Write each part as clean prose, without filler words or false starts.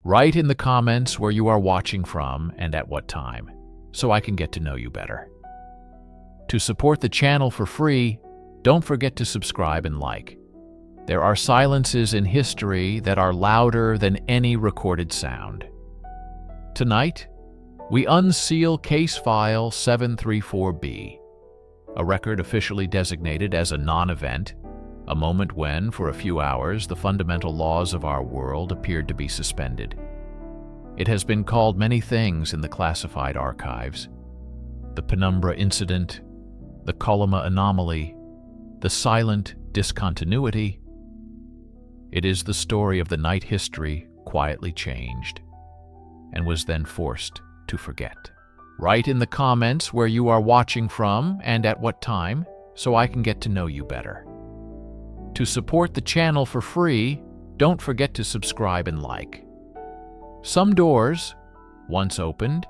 Write in the comments where you are watching from and at what time, so I can get to know you better. To support the channel for free, don't forget to subscribe and like. There are silences in history that are louder than any recorded sound. Tonight, we unseal Case File 734B, a record officially designated as a non-event, a moment when, for a few hours, the fundamental laws of our world appeared to be suspended. It has been called many things in the classified archives: the Penumbra Incident, the Coloma Anomaly, the silent discontinuity. It is the story of the night history quietly changed and was then forced to forget. Write in the comments where you are watching from and at what time, so I can get to know you better. To support the channel for free, don't forget to subscribe and like. Some doors, once opened,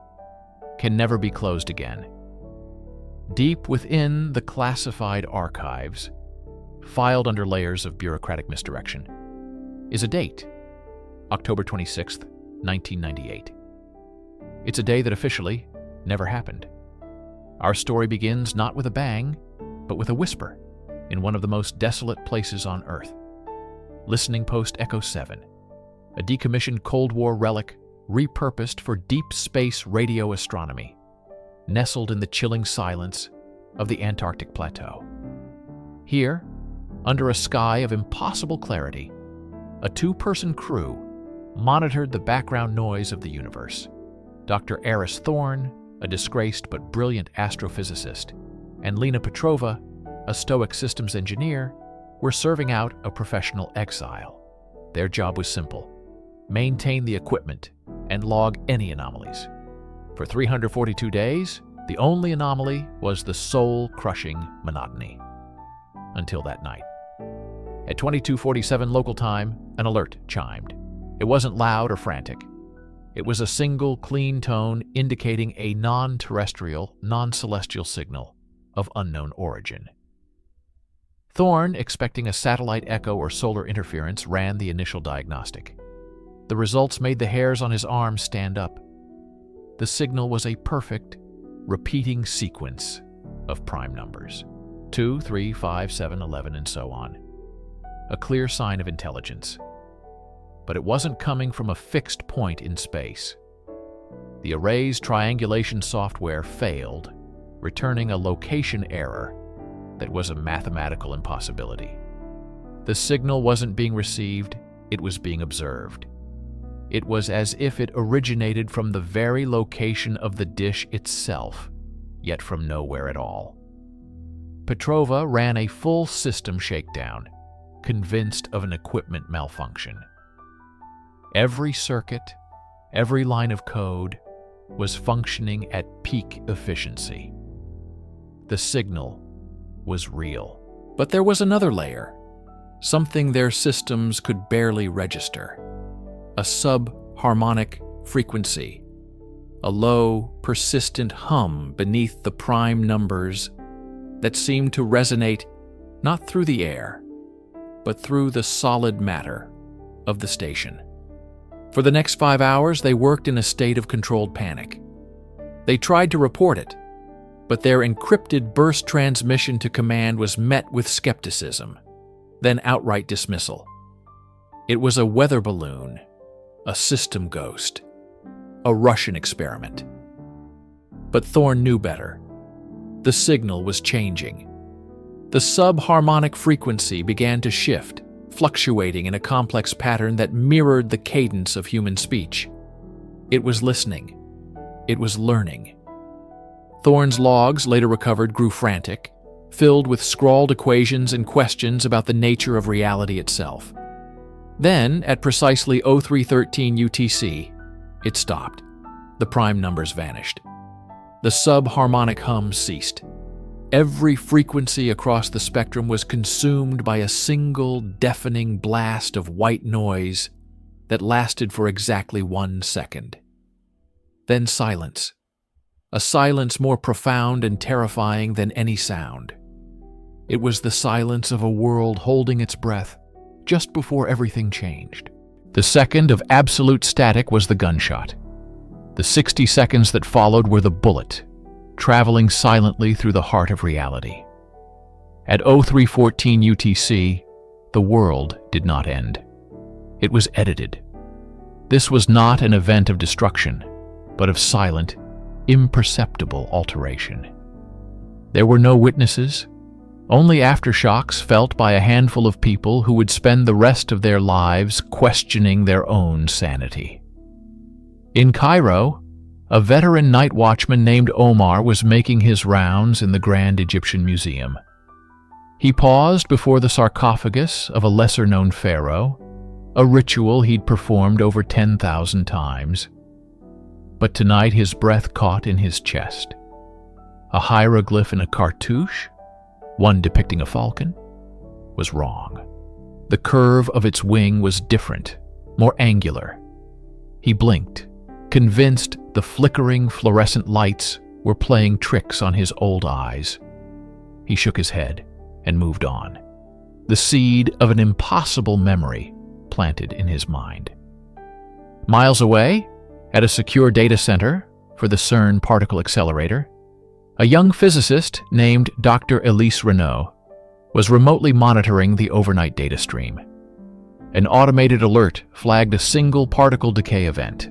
can never be closed again. Deep within the classified archives, filed under layers of bureaucratic misdirection, is a date, October 26th, 1998. It's a day that officially never happened. Our story begins not with a bang, but with a whisper in one of the most desolate places on Earth. Listening Post Echo 7, a decommissioned Cold War relic repurposed for deep space radio astronomy, nestled in the chilling silence of the Antarctic Plateau. Here, under a sky of impossible clarity, a two-person crew monitored the background noise of the universe. Dr. Eris Thorne, a disgraced but brilliant astrophysicist, and Lena Petrova, a stoic systems engineer, were serving out a professional exile. Their job was simple: maintain the equipment and log any anomalies. For 342 days, the only anomaly was the soul-crushing monotony. Until that night. At 22:47 local time, an alert chimed. It wasn't loud or frantic. It was a single, clean tone indicating a non-terrestrial, non-celestial signal of unknown origin. Thorne, expecting a satellite echo or solar interference, ran the initial diagnostic. The results made the hairs on his arms stand up. The signal was a perfect, repeating sequence of prime numbers: 2, 3, 5, 7, 11, and so on. A clear sign of intelligence. But it wasn't coming from a fixed point in space. The array's triangulation software failed, returning a location error that was a mathematical impossibility. The signal wasn't being received, it was being observed. It was as if it originated from the very location of the dish itself, yet from nowhere at all. Petrova ran a full system shakedown, convinced of an equipment malfunction. Every circuit, every line of code was functioning at peak efficiency. The signal was real. But there was another layer, something their systems could barely register: a sub-harmonic frequency, a low, persistent hum beneath the prime numbers that seemed to resonate not through the air, but through the solid matter of the station. For the next 5 hours, they worked in a state of controlled panic. They tried to report it, but their encrypted burst transmission to command was met with skepticism, then outright dismissal. It was a weather balloon, a system ghost, a Russian experiment. But Thorne knew better. The signal was changing. The sub-harmonic frequency began to shift, fluctuating in a complex pattern that mirrored the cadence of human speech. It was listening. It was learning. Thorne's logs, later recovered, grew frantic, filled with scrawled equations and questions about the nature of reality itself. Then, at precisely 0313 UTC, it stopped. The prime numbers vanished. The sub-harmonic hum ceased. Every frequency across the spectrum was consumed by a single deafening blast of white noise that lasted for exactly 1 second. Then silence. A silence more profound and terrifying than any sound. It was the silence of a world holding its breath just before everything changed. The second of absolute static was the gunshot. The 60 seconds that followed were the bullet, traveling silently through the heart of reality. At 03:14 UTC, the world did not end. It was edited. This was not an event of destruction, but of silent, imperceptible alteration. There were no witnesses, only aftershocks felt by a handful of people who would spend the rest of their lives questioning their own sanity. In Cairo, a veteran night watchman named Omar was making his rounds in the Grand Egyptian Museum. He paused before the sarcophagus of a lesser-known pharaoh, a ritual he'd performed over 10,000 times. But tonight his breath caught in his chest. A hieroglyph in a cartouche, one depicting a falcon, was wrong. The curve of its wing was different, more angular. He blinked, convinced the flickering fluorescent lights were playing tricks on his old eyes. He shook his head and moved on, the seed of an impossible memory planted in his mind. Miles away, at a secure data center for the CERN particle accelerator, a young physicist named Dr. Elise Renaud was remotely monitoring the overnight data stream. An automated alert flagged a single particle decay event.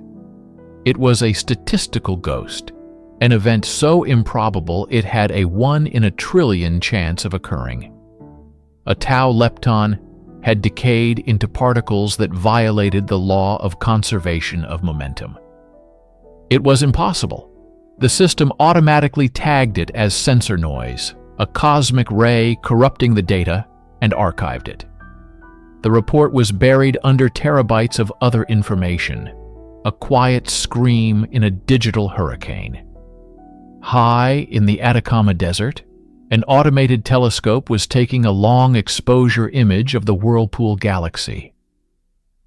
It was a statistical ghost, an event so improbable it had a 1 in a trillion chance of occurring. A tau lepton had decayed into particles that violated the law of conservation of momentum. It was impossible. The system automatically tagged it as sensor noise, a cosmic ray corrupting the data, and archived it. The report was buried under terabytes of other information, a quiet scream in a digital hurricane. High in the Atacama Desert, an automated telescope was taking a long exposure image of the Whirlpool Galaxy.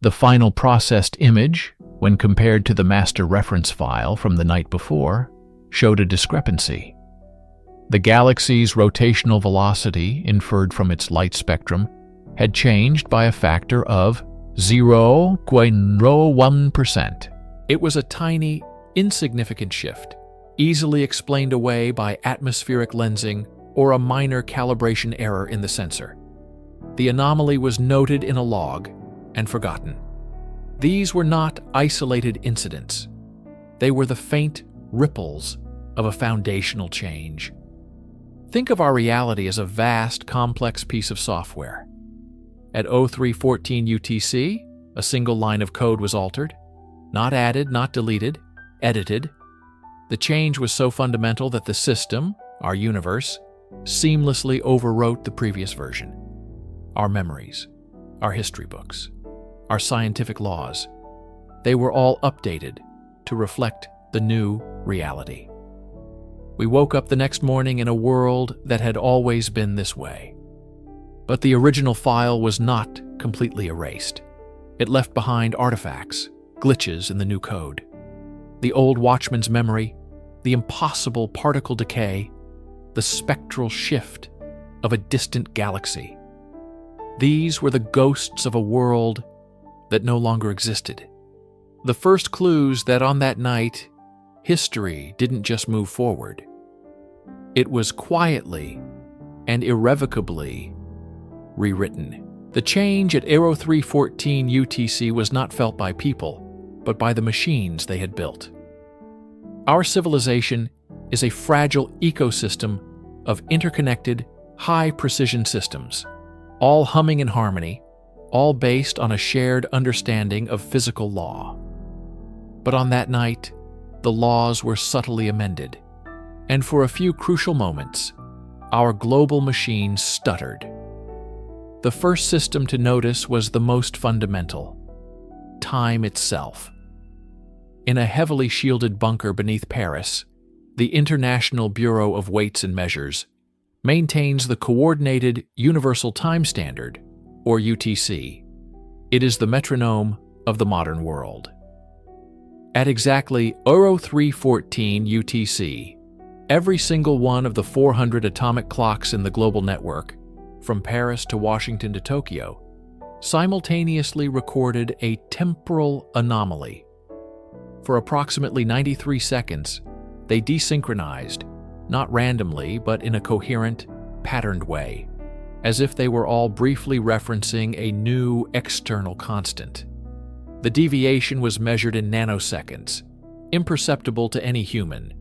The final processed image, when compared to the master reference file from the night before, showed a discrepancy. The galaxy's rotational velocity, inferred from its light spectrum, had changed by a factor of 0.01%. It was a tiny, insignificant shift, easily explained away by atmospheric lensing or a minor calibration error in the sensor. The anomaly was noted in a log and forgotten. These were not isolated incidents. They were the faint ripples of a foundational change. Think of our reality as a vast, complex piece of software. At 03:14 UTC, a single line of code was altered. Not added, not deleted, edited. The change was so fundamental that the system, our universe, seamlessly overwrote the previous version. Our memories, our history books, our scientific laws, they were all updated to reflect the new reality. We woke up the next morning in a world that had always been this way. But the original file was not completely erased. It left behind artifacts, glitches in the new code. The old watchman's memory, the impossible particle decay, the spectral shift of a distant galaxy. These were the ghosts of a world that no longer existed. The first clues that on that night, history didn't just move forward. It was quietly and irrevocably rewritten. The change at 03:14 UTC was not felt by people, but by the machines they had built. Our civilization is a fragile ecosystem of interconnected, high-precision systems, all humming in harmony, all based on a shared understanding of physical law. But on that night, the laws were subtly amended, and for a few crucial moments, our global machine stuttered. The first system to notice was the most fundamental: time itself. In a heavily shielded bunker beneath Paris, the International Bureau of Weights and Measures maintains the Coordinated Universal Time Standard, or UTC. It is the metronome of the modern world. At exactly 03:14 UTC, every single one of the 400 atomic clocks in the global network, from Paris to Washington to Tokyo, simultaneously recorded a temporal anomaly. For approximately 93 seconds, they desynchronized, not randomly, but in a coherent, patterned way, as if they were all briefly referencing a new external constant. The deviation was measured in nanoseconds, imperceptible to any human,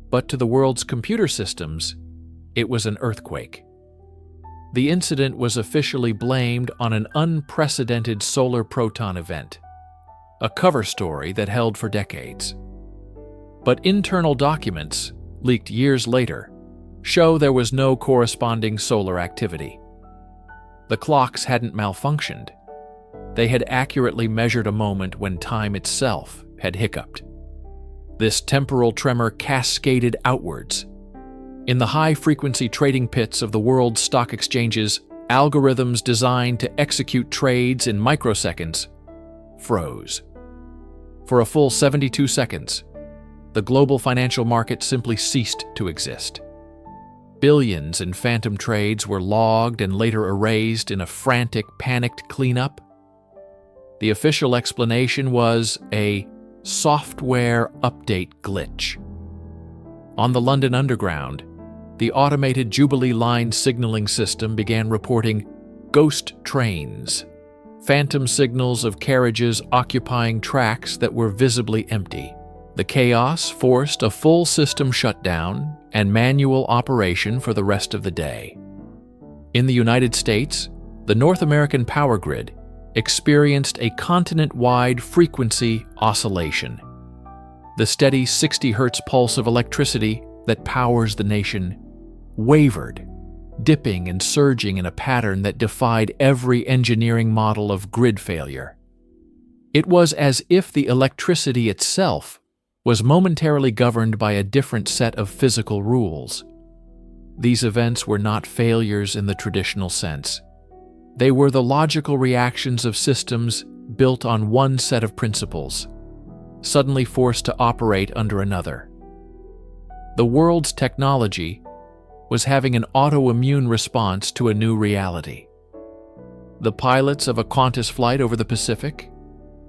but to the world's computer systems, it was an earthquake. The incident was officially blamed on an unprecedented solar proton event, a cover story that held for decades. But internal documents, leaked years later, show there was no corresponding solar activity. The clocks hadn't malfunctioned. They had accurately measured a moment when time itself had hiccuped. This temporal tremor cascaded outwards. In the high-frequency trading pits of the world's stock exchanges, algorithms designed to execute trades in microseconds froze. For a full 72 seconds, the global financial market simply ceased to exist. Billions in phantom trades were logged and later erased in a frantic, panicked cleanup. The official explanation was a software update glitch. On the London Underground, the automated Jubilee Line signaling system began reporting ghost trains, phantom signals of carriages occupying tracks that were visibly empty. The chaos forced a full system shutdown and manual operation for the rest of the day. In the United States, the North American power grid experienced a continent-wide frequency oscillation. The steady 60 Hz pulse of electricity that powers the nation wavered, dipping and surging in a pattern that defied every engineering model of grid failure. It was as if the electricity itself was momentarily governed by a different set of physical rules. These events were not failures in the traditional sense. They were the logical reactions of systems built on one set of principles, suddenly forced to operate under another. The world's technology was having an autoimmune response to a new reality. The pilots of a Qantas flight over the Pacific,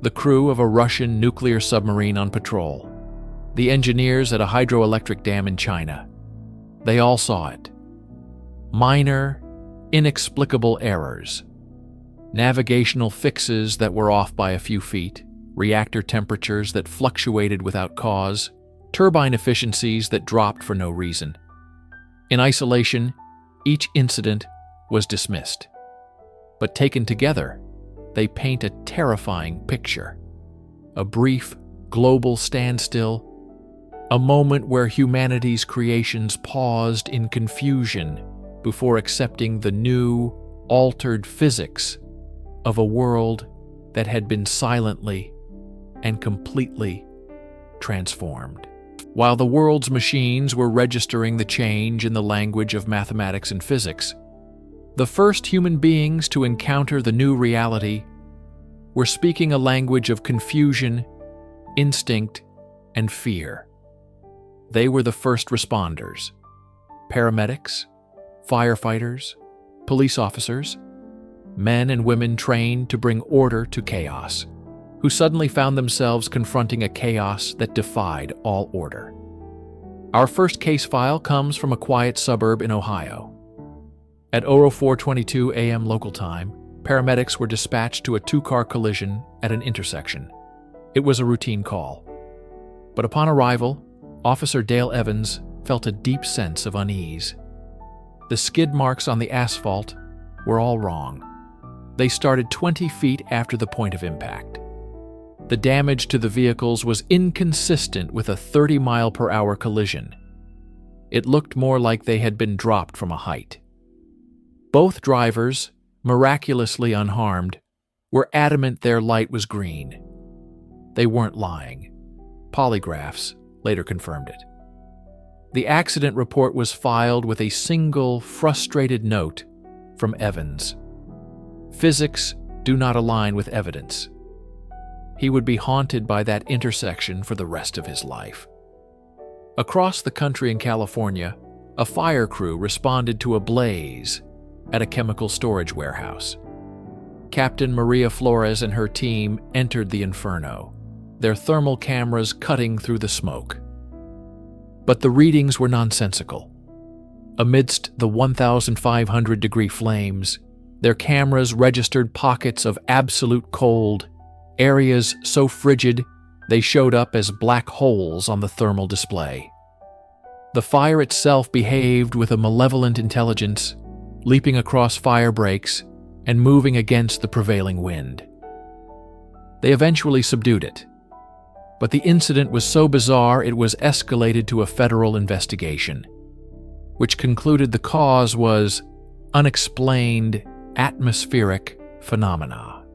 the crew of a Russian nuclear submarine on patrol, the engineers at a hydroelectric dam in China, they all saw it. Minor, inexplicable errors, navigational fixes that were off by a few feet, reactor temperatures that fluctuated without cause, turbine efficiencies that dropped for no reason. In isolation, each incident was dismissed. But taken together, they paint a terrifying picture. A brief, global standstill, a moment where humanity's creations paused in confusion before accepting the new, altered physics of a world that had been silently and completely transformed. While the world's machines were registering the change in the language of mathematics and physics, the first human beings to encounter the new reality were speaking a language of confusion, instinct, and fear. They were the first responders, paramedics, firefighters, police officers, men and women trained to bring order to chaos, who suddenly found themselves confronting a chaos that defied all order. Our first case file comes from a quiet suburb in Ohio. At 04:22 a.m. local time, paramedics were dispatched to a two-car collision at an intersection. It was a routine call. But upon arrival, Officer Dale Evans felt a deep sense of unease. The skid marks on the asphalt were all wrong. They started 20 feet after the point of impact. The damage to the vehicles was inconsistent with a 30-mile-per-hour collision. It looked more like they had been dropped from a height. Both drivers, miraculously unharmed, were adamant their light was green. They weren't lying. Polygraphs later confirmed it. The accident report was filed with a single, frustrated note from Evans. Physics do not align with evidence. He would be haunted by that intersection for the rest of his life. Across the country in California, a fire crew responded to a blaze at a chemical storage warehouse. Captain Maria Flores and her team entered the inferno, their thermal cameras cutting through the smoke. But the readings were nonsensical. Amidst the 1,500-degree flames, their cameras registered pockets of absolute cold, areas so frigid they showed up as black holes on the thermal display. The fire itself behaved with a malevolent intelligence, leaping across fire breaks and moving against the prevailing wind. They eventually subdued it, but the incident was so bizarre it was escalated to a federal investigation, which concluded the cause was unexplained atmospheric phenomena.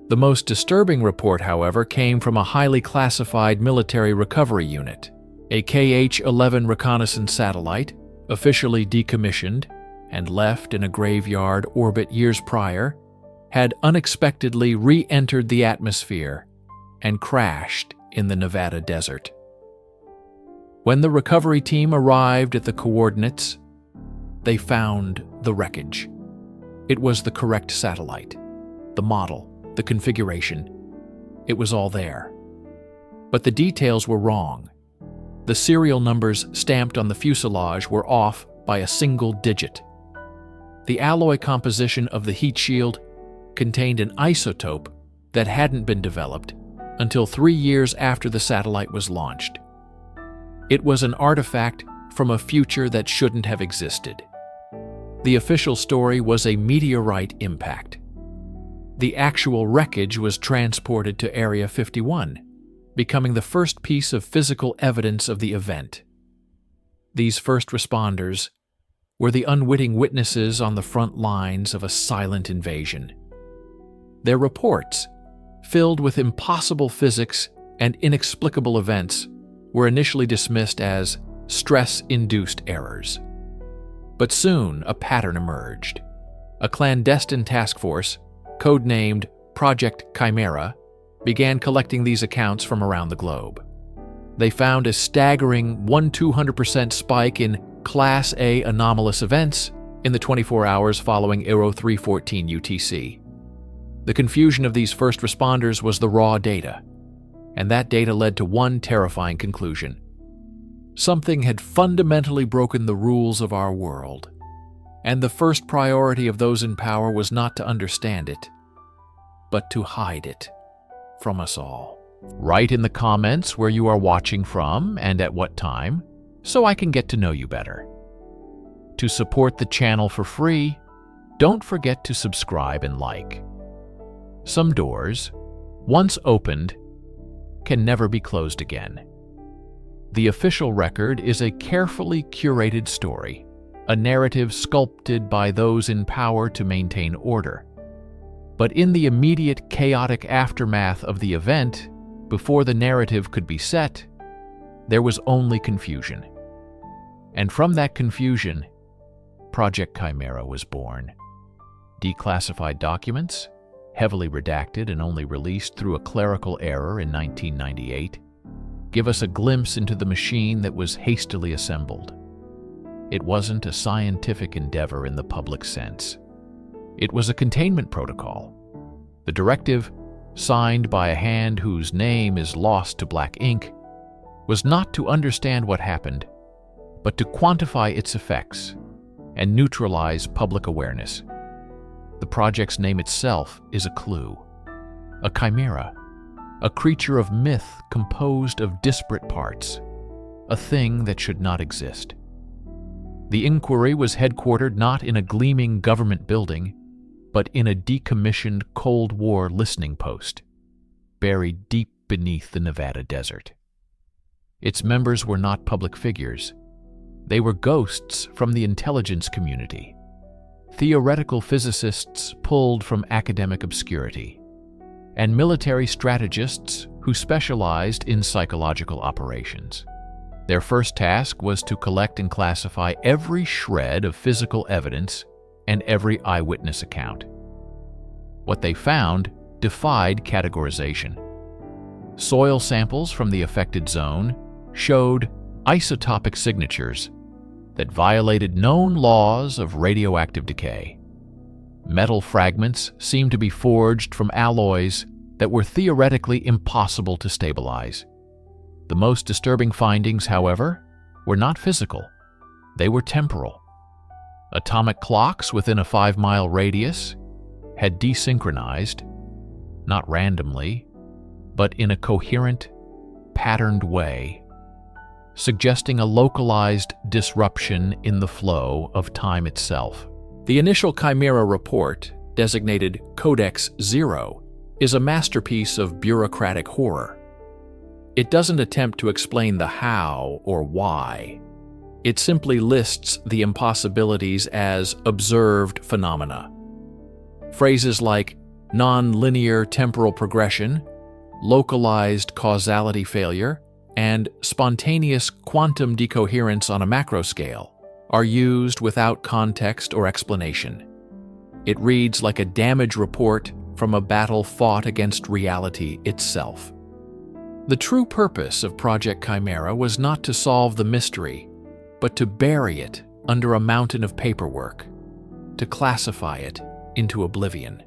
The most disturbing report, however, came from a highly classified military recovery unit. A KH-11 reconnaissance satellite, officially decommissioned and left in a graveyard orbit years prior, had unexpectedly re-entered the atmosphere and crashed in the Nevada desert. When the recovery team arrived at the coordinates, they found the wreckage. It was the correct satellite, the model, the configuration. It was all there. But the details were wrong. The serial numbers stamped on the fuselage were off by a single digit. The alloy composition of the heat shield contained an isotope that hadn't been developed until 3 years after the satellite was launched. It was an artifact from a future that shouldn't have existed. The official story was a meteorite impact. The actual wreckage was transported to Area 51, becoming the first piece of physical evidence of the event. These first responders were the unwitting witnesses on the front lines of a silent invasion. Their reports, filled with impossible physics and inexplicable events, were initially dismissed as stress-induced errors. But soon a pattern emerged. A clandestine task force, codenamed Project Chimera, began collecting these accounts from around the globe. They found a staggering 1,200% spike in Class A anomalous events in the 24 hours following Aero 314 UTC. The confusion of these first responders was the raw data, and that data led to one terrifying conclusion. Something had fundamentally broken the rules of our world, and the first priority of those in power was not to understand it, but to hide it from us all. Write in the comments where you are watching from and at what time, so I can get to know you better. To support the channel for free, don't forget to subscribe and like. Some doors, once opened, can never be closed again. The official record is a carefully curated story, a narrative sculpted by those in power to maintain order. But in the immediate chaotic aftermath of the event, before the narrative could be set, there was only confusion. And from that confusion, Project Chimera was born. Declassified documents, heavily redacted and only released through a clerical error in 1998, give us a glimpse into the machine that was hastily assembled. It wasn't a scientific endeavor in the public sense. It was a containment protocol. The directive, signed by a hand whose name is lost to black ink, was not to understand what happened, but to quantify its effects and neutralize public awareness. The project's name itself is a clue. A chimera, a creature of myth composed of disparate parts, a thing that should not exist. The inquiry was headquartered not in a gleaming government building, but in a decommissioned Cold War listening post, buried deep beneath the Nevada desert. Its members were not public figures. They were ghosts from the intelligence community, theoretical physicists pulled from academic obscurity, and military strategists who specialized in psychological operations. Their first task was to collect and classify every shred of physical evidence and every eyewitness account. What they found defied categorization. Soil samples from the affected zone showed isotopic signatures that violated known laws of radioactive decay. Metal fragments seemed to be forged from alloys that were theoretically impossible to stabilize. The most disturbing findings, however, were not physical. They were temporal. Atomic clocks within a 5-mile radius had desynchronized, not randomly, but in a coherent, patterned way, suggesting a localized disruption in the flow of time itself. The initial Chimera report, designated Codex Zero, is a masterpiece of bureaucratic horror. It doesn't attempt to explain the how or why. It simply lists the impossibilities as observed phenomena. Phrases like non-linear temporal progression, localized causality failure, and spontaneous quantum decoherence on a macro scale are used without context or explanation. It reads like a damage report from a battle fought against reality itself. The true purpose of Project Chimera was not to solve the mystery, but to bury it under a mountain of paperwork, to classify it into oblivion.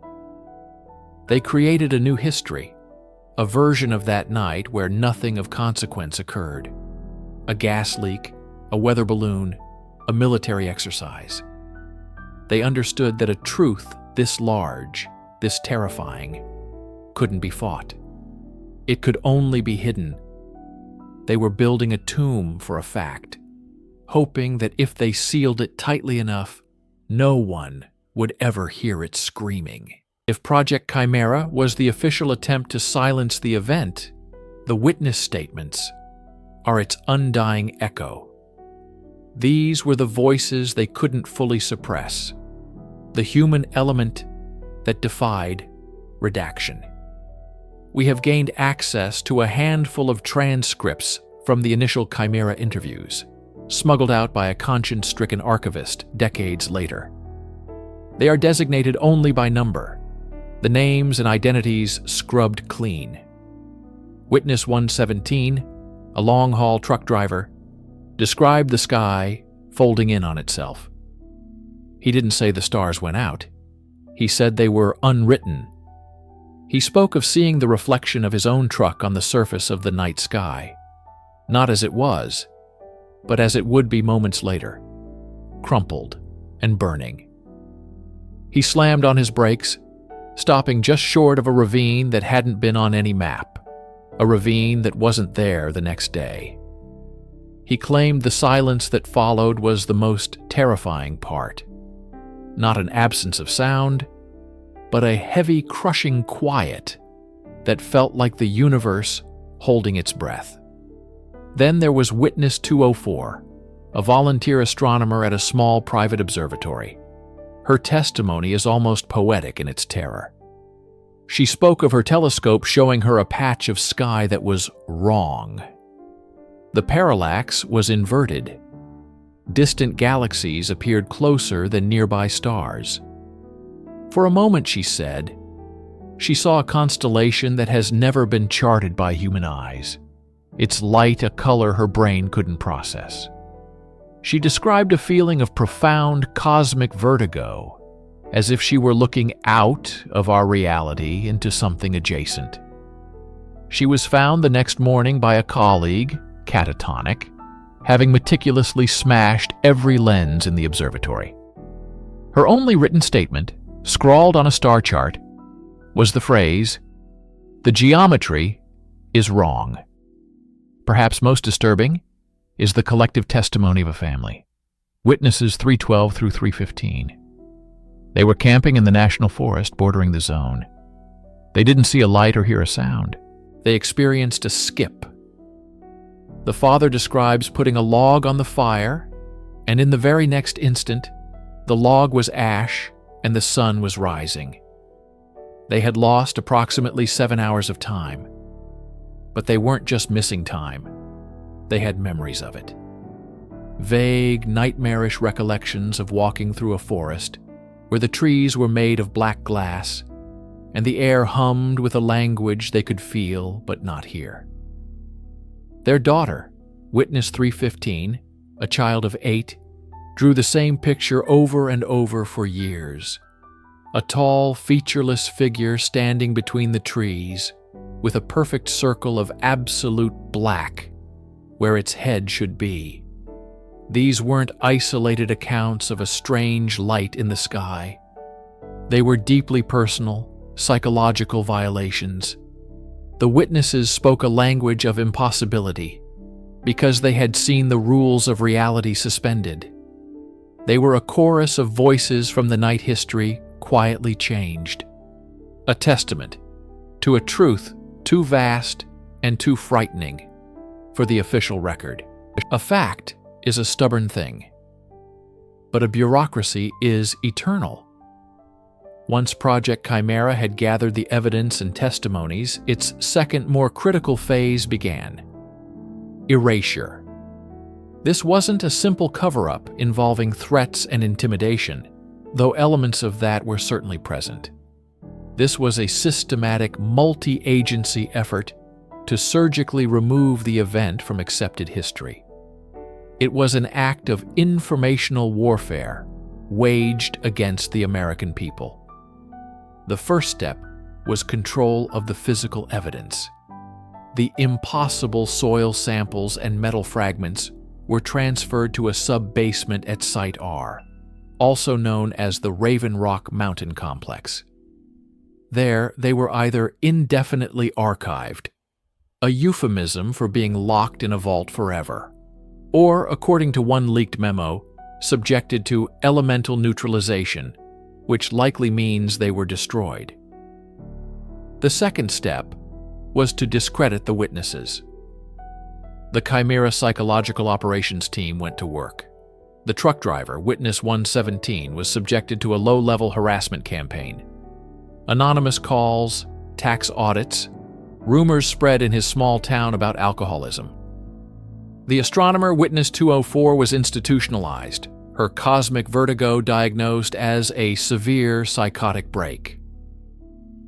They created a new history, a version of that night where nothing of consequence occurred. A gas leak, a weather balloon, a military exercise. They understood that a truth this large, this terrifying, couldn't be fought. It could only be hidden. They were building a tomb for a fact, hoping that if they sealed it tightly enough, no one would ever hear it screaming. If Project Chimera was the official attempt to silence the event, the witness statements are its undying echo. These were the voices they couldn't fully suppress, the human element that defied redaction. We have gained access to a handful of transcripts from the initial Chimera interviews, smuggled out by a conscience-stricken archivist decades later. They are designated only by number, the names and identities scrubbed clean. Witness 117, a long-haul truck driver, described the sky folding in on itself. He didn't say the stars went out. He said they were unwritten. He spoke of seeing the reflection of his own truck on the surface of the night sky, not as it was, but as it would be moments later, crumpled and burning. He slammed on his brakes, stopping just short of a ravine that hadn't been on any map, a ravine that wasn't there the next day. He claimed the silence that followed was the most terrifying part. Not an absence of sound, but a heavy, crushing quiet that felt like the universe holding its breath. Then there was Witness 204, a volunteer astronomer at a small private observatory. Her testimony is almost poetic in its terror. She spoke of her telescope showing her a patch of sky that was wrong. The parallax was inverted. Distant galaxies appeared closer than nearby stars. For a moment, she said, she saw a constellation that has never been charted by human eyes, its light a color her brain couldn't process. She described a feeling of profound cosmic vertigo, as if she were looking out of our reality into something adjacent. She was found the next morning by a colleague, catatonic, having meticulously smashed every lens in the observatory. Her only written statement, scrawled on a star chart, was the phrase, "The geometry is wrong." Perhaps most disturbing is the collective testimony of a family. Witnesses 312 through 315. They were camping in the national forest bordering the zone. They didn't see a light or hear a sound. They experienced a skip. The father describes putting a log on the fire, and in the very next instant, the log was ash and the sun was rising. They had lost approximately 7 hours of time. But they weren't just missing time. They had memories of it. Vague, nightmarish recollections of walking through a forest where the trees were made of black glass and the air hummed with a language they could feel but not hear. Their daughter, Witness 315, a child of 8, drew the same picture over and over for years. A tall, featureless figure standing between the trees, with a perfect circle of absolute black where its head should be. These weren't isolated accounts of a strange light in the sky. They were deeply personal, psychological violations. The witnesses spoke a language of impossibility because they had seen the rules of reality suspended. They were a chorus of voices from the night history quietly changed. A testament to a truth too vast and too frightening for the official record. A fact is a stubborn thing, but a bureaucracy is eternal. Once Project Chimera had gathered the evidence and testimonies, its second, more critical phase began: erasure. This wasn't a simple cover-up involving threats and intimidation, though elements of that were certainly present. This was a systematic, multi-agency effort to surgically remove the event from accepted history. It was an act of informational warfare waged against the American people. The first step was control of the physical evidence. The impossible soil samples and metal fragments were transferred to a sub-basement at Site R, also known as the Raven Rock Mountain Complex. There, they were either indefinitely archived, a euphemism for being locked in a vault forever, or, according to one leaked memo, subjected to elemental neutralization, which likely means they were destroyed. The second step was to discredit the witnesses. The Chimera Psychological Operations team went to work. The truck driver, Witness 117, was subjected to a low-level harassment campaign. Anonymous calls, tax audits, rumors spread in his small town about alcoholism. The astronomer, Witness 204, was institutionalized, her cosmic vertigo diagnosed as a severe psychotic break.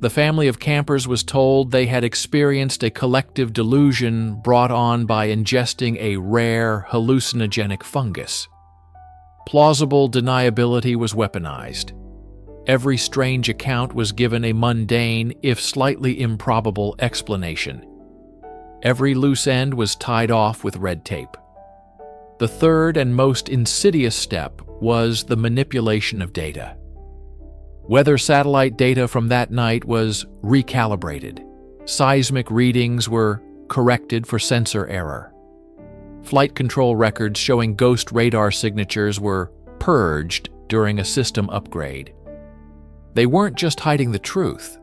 The family of campers was told they had experienced a collective delusion brought on by ingesting a rare hallucinogenic fungus. Plausible deniability was weaponized. Every strange account was given a mundane, if slightly improbable, explanation. Every loose end was tied off with red tape. The third and most insidious step was the manipulation of data. Weather satellite data from that night was recalibrated. Seismic readings were corrected for sensor error. Flight control records showing ghost radar signatures were purged during a system upgrade. They weren't just hiding the truth.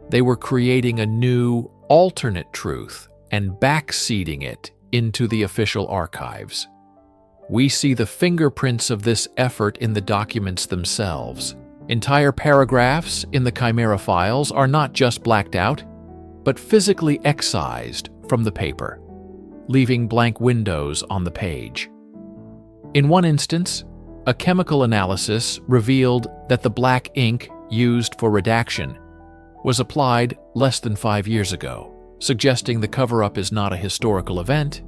They were creating a new, alternate truth and backseating it into the official archives. We see the fingerprints of this effort in the documents themselves. Entire paragraphs in the Chimera files are not just blacked out, but physically excised from the paper, leaving blank windows on the page. In one instance, a chemical analysis revealed that the black ink used for redaction was applied less than 5 years ago, suggesting the cover-up is not a historical event,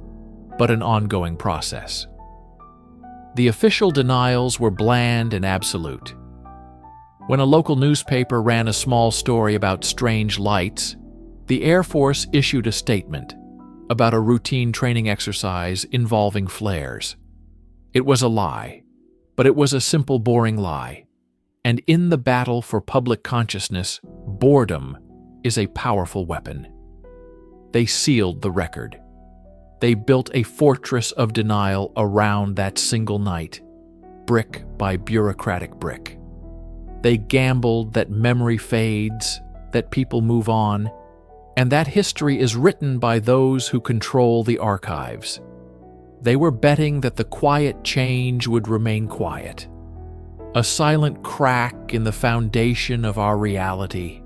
but an ongoing process. The official denials were bland and absolute. When a local newspaper ran a small story about strange lights, the Air Force issued a statement about a routine training exercise involving flares. It was a lie, but it was a simple, boring lie. And in the battle for public consciousness, boredom is a powerful weapon. They sealed the record. They built a fortress of denial around that single night, brick by bureaucratic brick. They gambled that memory fades, that people move on, and that history is written by those who control the archives. They were betting that the quiet change would remain quiet, a silent crack in the foundation of our reality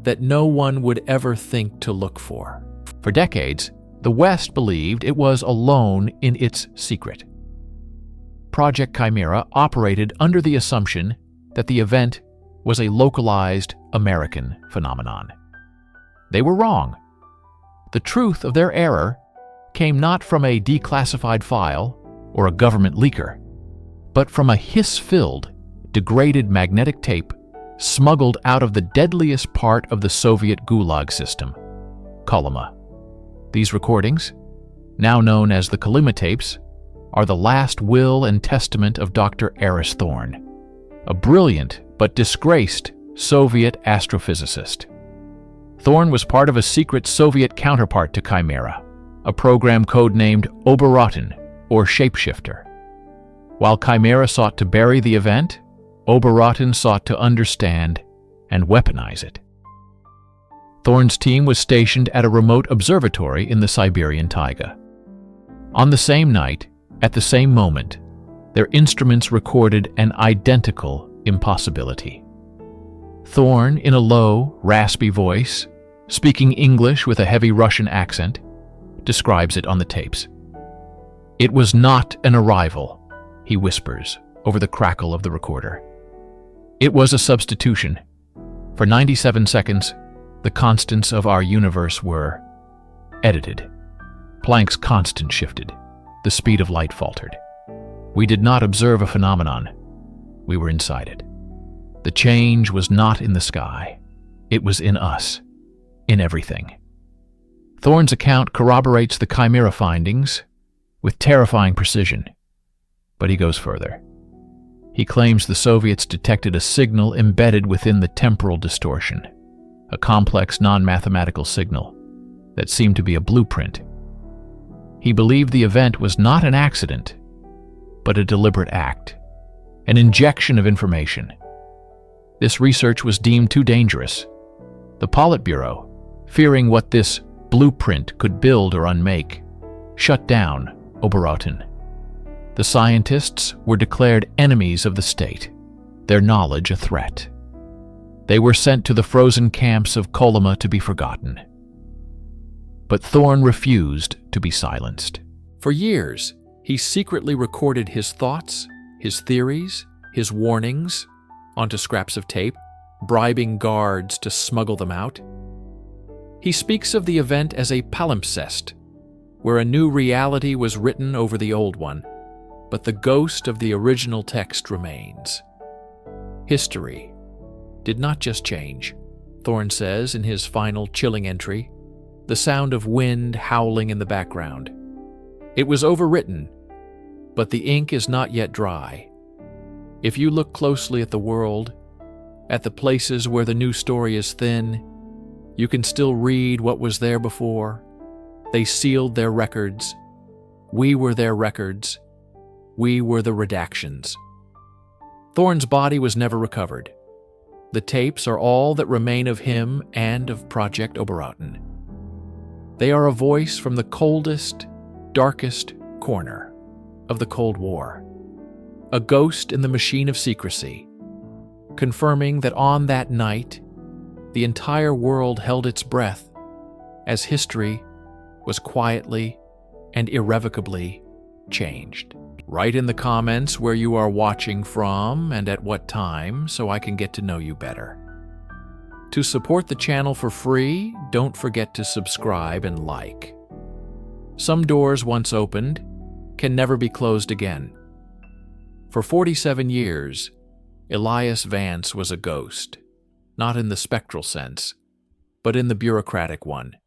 that no one would ever think to look for. For decades, the West believed it was alone in its secret. Project Chimera operated under the assumption that the event was a localized American phenomenon. They were wrong. The truth of their error came not from a declassified file or a government leaker, but from a hiss-filled, degraded magnetic tape smuggled out of the deadliest part of the Soviet Gulag system, Kolyma. These recordings, now known as the Kolyma tapes, are the last will and testament of Dr. Eris Thorn, a brilliant but disgraced Soviet astrophysicist. Thorn was part of a secret Soviet counterpart to Chimera, a program codenamed Oberotten, or Shapeshifter. While Chimera sought to bury the event, Oberotten sought to understand and weaponize it. Thorn's team was stationed at a remote observatory in the Siberian taiga. On the same night, at the same moment, their instruments recorded an identical impossibility. Thorn, in a low, raspy voice, speaking English with a heavy Russian accent, describes it on the tapes. "It was not an arrival," he whispers over the crackle of the recorder. "It was a substitution. For 97 seconds, the constants of our universe were edited. Planck's constant shifted. The speed of light faltered. We did not observe a phenomenon. We were inside it. The change was not in the sky. It was in us, in everything." Thorn's account corroborates the Chimera findings with terrifying precision. But he goes further. He claims the Soviets detected a signal embedded within the temporal distortion, a complex non-mathematical signal that seemed to be a blueprint. He believed the event was not an accident, but a deliberate act, an injection of information. This research was deemed too dangerous. The Politburo, fearing what this blueprint could build or unmake, shut down Oberotten. The scientists were declared enemies of the state, their knowledge a threat. They were sent to the frozen camps of Kolyma to be forgotten. But Thorn refused to be silenced. For years, he secretly recorded his thoughts, his theories, his warnings onto scraps of tape, bribing guards to smuggle them out. He speaks of the event as a palimpsest, where a new reality was written over the old one, but the ghost of the original text remains. History did not just change, Thorn says in his final chilling entry, the sound of wind howling in the background. It was overwritten, but the ink is not yet dry. If you look closely at the world, at the places where the new story is thin, you can still read what was there before. They sealed their records. We were their records. We were the redactions. Thorn's body was never recovered. The tapes are all that remain of him and of Project Oberotten. They are a voice from the coldest, darkest corner of the Cold War, a ghost in the machine of secrecy, confirming that on that night, the entire world held its breath as history was quietly and irrevocably changed. Write in the comments where you are watching from and at what time so I can get to know you better. To support the channel for free, don't forget to subscribe and like. Some doors once opened can never be closed again. For 47 years, Elias Vance was a ghost, not in the spectral sense, but in the bureaucratic one.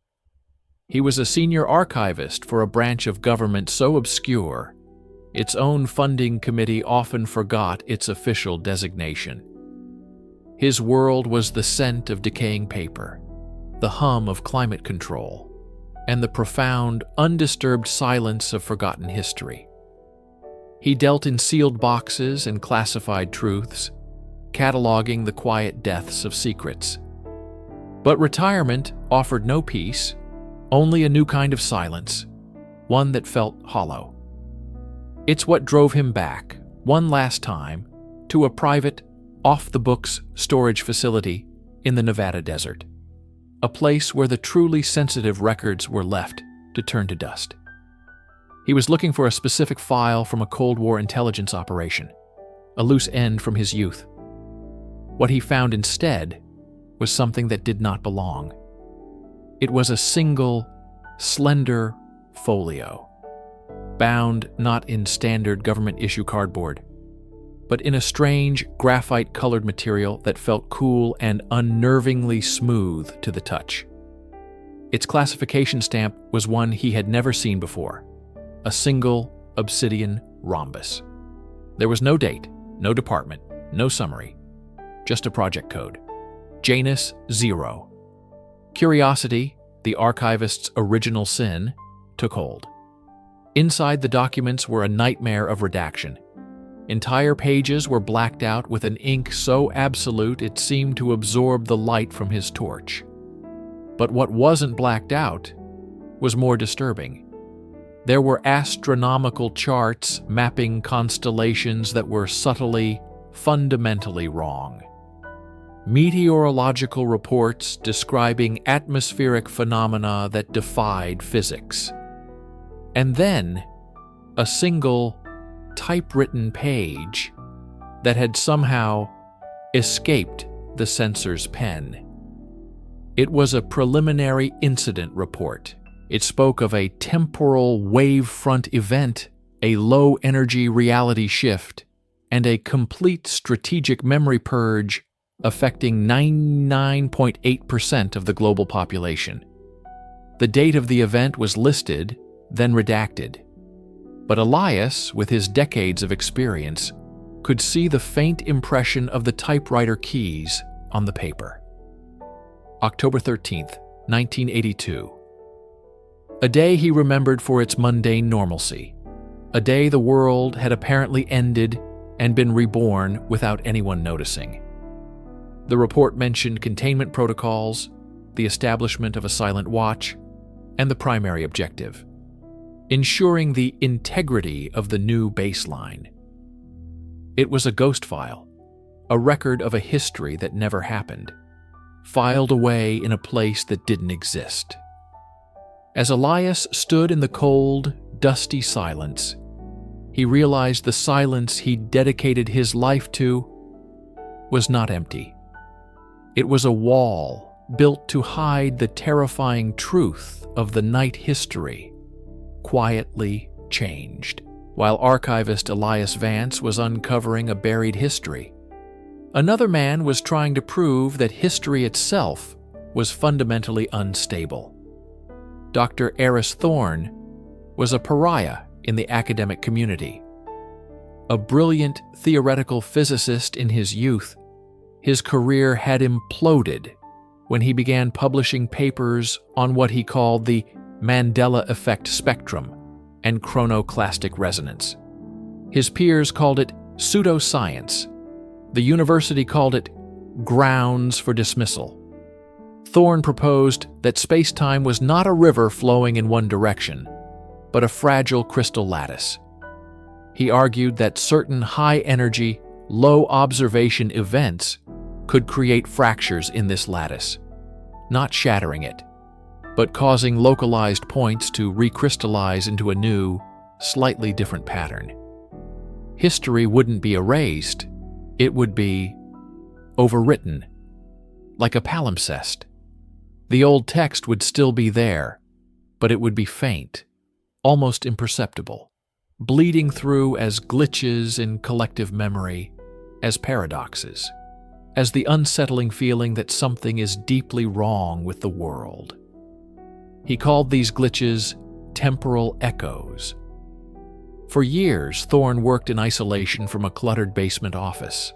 He was a senior archivist for a branch of government so obscure, its own funding committee often forgot its official designation. His world was the scent of decaying paper, the hum of climate control, and the profound, undisturbed silence of forgotten history. He dealt in sealed boxes and classified truths, cataloging the quiet deaths of secrets. But retirement offered no peace, only a new kind of silence, one that felt hollow. It's what drove him back, one last time, to a private, off-the-books storage facility in the Nevada desert, a place where the truly sensitive records were left to turn to dust. He was looking for a specific file from a Cold War intelligence operation, a loose end from his youth. What he found instead was something that did not belong. It was a single, slender folio, bound not in standard government-issue cardboard, but in a strange, graphite-colored material that felt cool and unnervingly smooth to the touch. Its classification stamp was one he had never seen before, a single obsidian rhombus. There was no date, no department, no summary, just a project code. Janus 0. Curiosity, the archivist's original sin, took hold. Inside the documents were a nightmare of redaction. Entire pages were blacked out with an ink so absolute it seemed to absorb the light from his torch. But what wasn't blacked out was more disturbing. There were astronomical charts mapping constellations that were subtly, fundamentally wrong. Meteorological reports describing atmospheric phenomena that defied physics. And then, a single, typewritten page that had somehow escaped the censor's pen. It was a preliminary incident report. It spoke of a temporal wavefront event, a low-energy reality shift, and a complete strategic memory purge affecting 99.8% of the global population. The date of the event was listed, then redacted. But Elias, with his decades of experience, could see the faint impression of the typewriter keys on the paper. October 13th, 1982. A day he remembered for its mundane normalcy. A day the world had apparently ended and been reborn without anyone noticing. The report mentioned containment protocols, the establishment of a silent watch, and the primary objective: ensuring the integrity of the new baseline. It was a ghost file, a record of a history that never happened, filed away in a place that didn't exist. As Elias stood in the cold, dusty silence, he realized the silence he'd dedicated his life to was not empty. It was a wall built to hide the terrifying truth of the night history, quietly changed, while archivist Elias Vance was uncovering a buried history. Another man was trying to prove that history itself was fundamentally unstable. Dr. Eris Thorne was a pariah in the academic community. A brilliant theoretical physicist in his youth, his career had imploded when he began publishing papers on what he called the Mandela effect spectrum and chronoclastic resonance. His peers called it pseudoscience. The university called it grounds for dismissal. Thorne proposed that space-time was not a river flowing in one direction, but a fragile crystal lattice. He argued that certain high-energy, low-observation events could create fractures in this lattice, not shattering it, but causing localized points to recrystallize into a new, slightly different pattern. History wouldn't be erased, it would be overwritten, like a palimpsest. The old text would still be there, but it would be faint, almost imperceptible, bleeding through as glitches in collective memory, as paradoxes, as the unsettling feeling that something is deeply wrong with the world. He called these glitches temporal echoes. For years, Thorne worked in isolation from a cluttered basement office,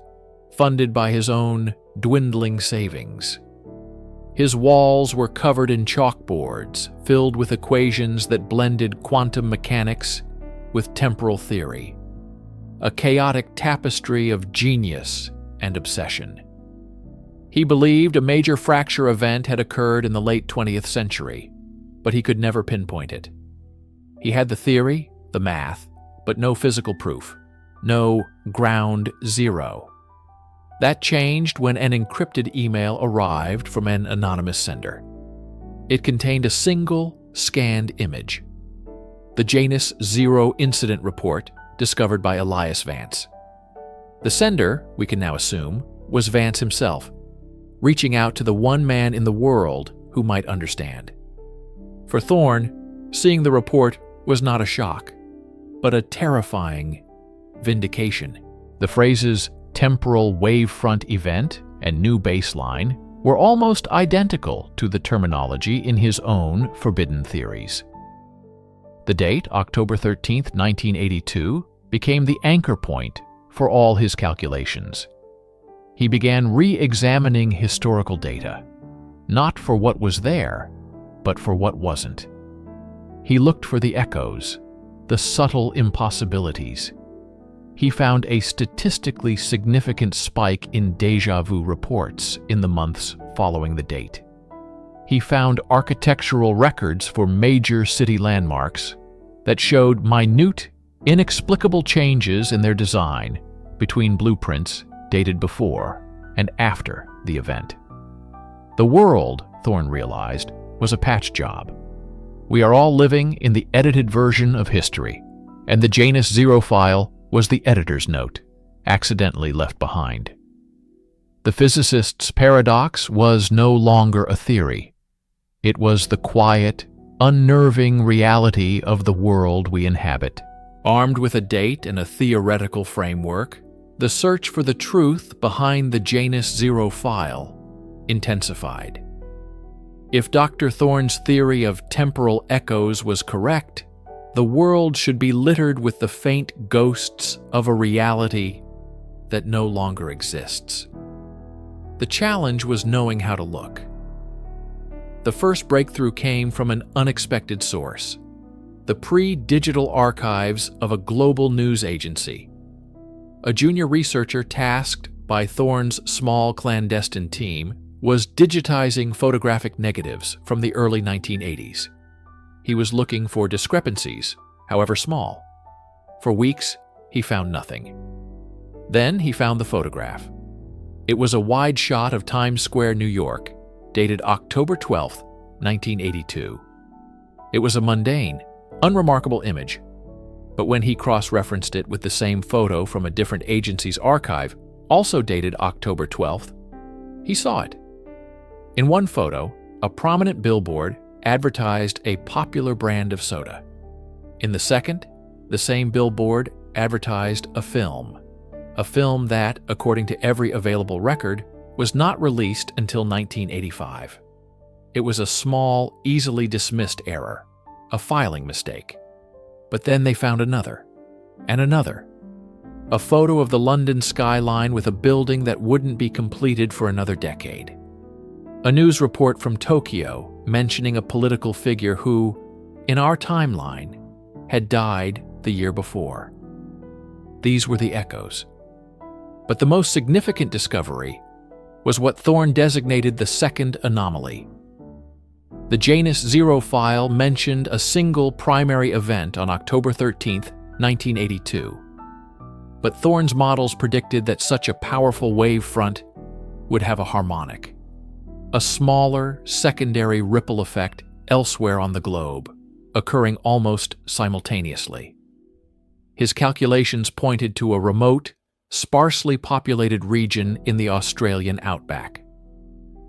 funded by his own dwindling savings. His walls were covered in chalkboards filled with equations that blended quantum mechanics with temporal theory, a chaotic tapestry of genius and obsession. He believed a major fracture event had occurred in the late 20th century, but he could never pinpoint it. He had the theory, the math, but no physical proof, no ground zero. That changed when an encrypted email arrived from an anonymous sender. It contained a single, scanned image. The Janus 0 incident report discovered by Elias Vance. The sender, we can now assume, was Vance himself, reaching out to the one man in the world who might understand. For Thorne, seeing the report was not a shock, but a terrifying vindication. The phrases temporal wavefront event and new baseline were almost identical to the terminology in his own forbidden theories. The date, October 13, 1982, became the anchor point for all his calculations. He began re-examining historical data, not for what was there, but for what wasn't. He looked for the echoes, the subtle impossibilities. He found a statistically significant spike in déjà vu reports in the months following the date. He found architectural records for major city landmarks that showed minute, inexplicable changes in their design between blueprints dated before and after the event. The world, Thorne realized, was a patch job. We are all living in the edited version of history, and the Janus Zero file was the editor's note, accidentally left behind. The physicist's paradox was no longer a theory. It was the quiet, unnerving reality of the world we inhabit. Armed with a date and a theoretical framework, the search for the truth behind the Janus Zero file intensified. If Dr. Thorne's theory of temporal echoes was correct, the world should be littered with the faint ghosts of a reality that no longer exists. The challenge was knowing how to look. The first breakthrough came from an unexpected source: the pre-digital archives of a global news agency. A junior researcher tasked by Thorne's small clandestine team was digitizing photographic negatives from the early 1980s. He was looking for discrepancies, however small. For weeks, he found nothing. Then he found the photograph. It was a wide shot of Times Square, New York, dated October 12, 1982. It was a mundane, unremarkable image, but when he cross-referenced it with the same photo from a different agency's archive, also dated October 12th, he saw it. In one photo, a prominent billboard advertised a popular brand of soda. In the second, the same billboard advertised a film that, according to every available record, was not released until 1985. It was a small, easily dismissed error, a filing mistake. But then they found another, and another. A photo of the London skyline with a building that wouldn't be completed for another decade. A news report from Tokyo mentioning a political figure who, in our timeline, had died the year before. These were the echoes. But the most significant discovery was what Thorne designated the second anomaly. The Janus Zero file mentioned a single primary event on October 13, 1982. But Thorne's models predicted that such a powerful wave front would have a harmonic, a smaller secondary ripple effect elsewhere on the globe, occurring almost simultaneously. His calculations pointed to a remote, sparsely populated region in the Australian outback.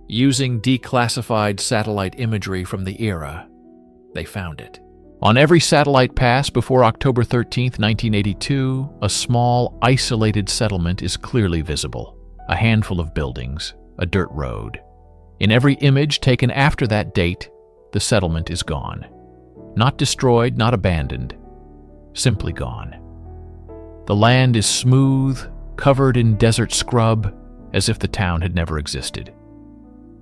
Using declassified satellite imagery from the era, they found it. On every satellite pass before October 13, 1982, a small, isolated settlement is clearly visible. A handful of buildings, a dirt road. In every image taken after that date, the settlement is gone. Not destroyed, not abandoned, simply gone. The land is smooth, covered in desert scrub, as if the town had never existed.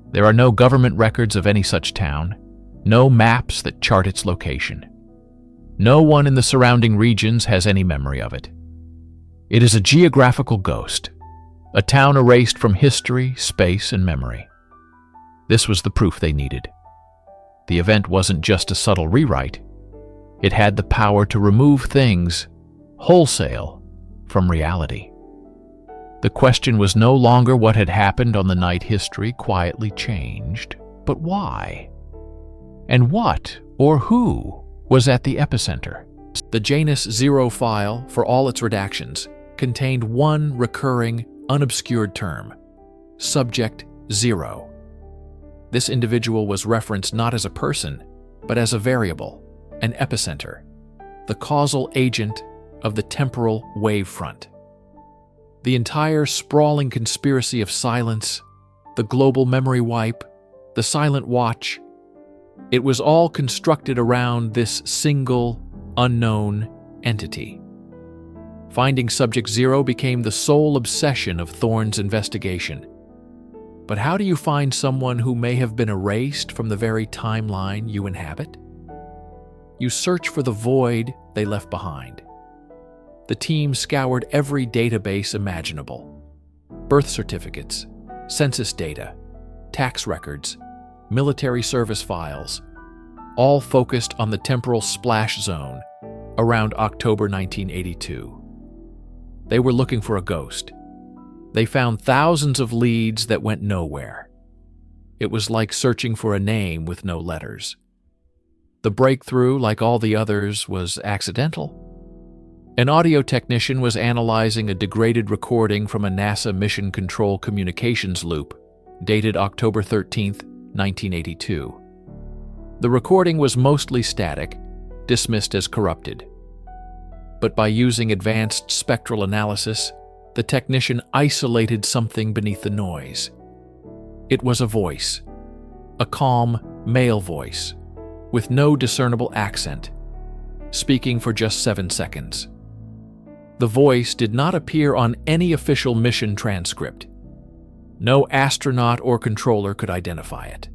There are no government records of any such town, no maps that chart its location. No one in the surrounding regions has any memory of it. It is a geographical ghost, a town erased from history, space, and memory. This was the proof they needed. The event wasn't just a subtle rewrite. It had the power to remove things, wholesale, from reality. The question was no longer what had happened on the night history quietly changed, but why? And what or who was at the epicenter? The Janus Zero file, for all its redactions, contained one recurring, unobscured term: Subject Zero. This individual was referenced not as a person, but as a variable, an epicenter, the causal agent of the temporal wave front. The entire sprawling conspiracy of silence, the global memory wipe, the silent watch, it was all constructed around this single, unknown entity. Finding Subject Zero became the sole obsession of Thorne's investigation. But how do you find someone who may have been erased from the very timeline you inhabit? You search for the void they left behind. The team scoured every database imaginable: birth certificates, census data, tax records, military service files, all focused on the temporal splash zone around October 1982. They were looking for a ghost. They found thousands of leads that went nowhere. It was like searching for a name with no letters. The breakthrough, like all the others, was accidental. An audio technician was analyzing a degraded recording from a NASA Mission Control communications loop dated October 13, 1982. The recording was mostly static, dismissed as corrupted. But by using advanced spectral analysis, the technician isolated something beneath the noise. It was a voice, a calm male voice, with no discernible accent, speaking for just 7 seconds. The voice did not appear on any official mission transcript. No astronaut or controller could identify it.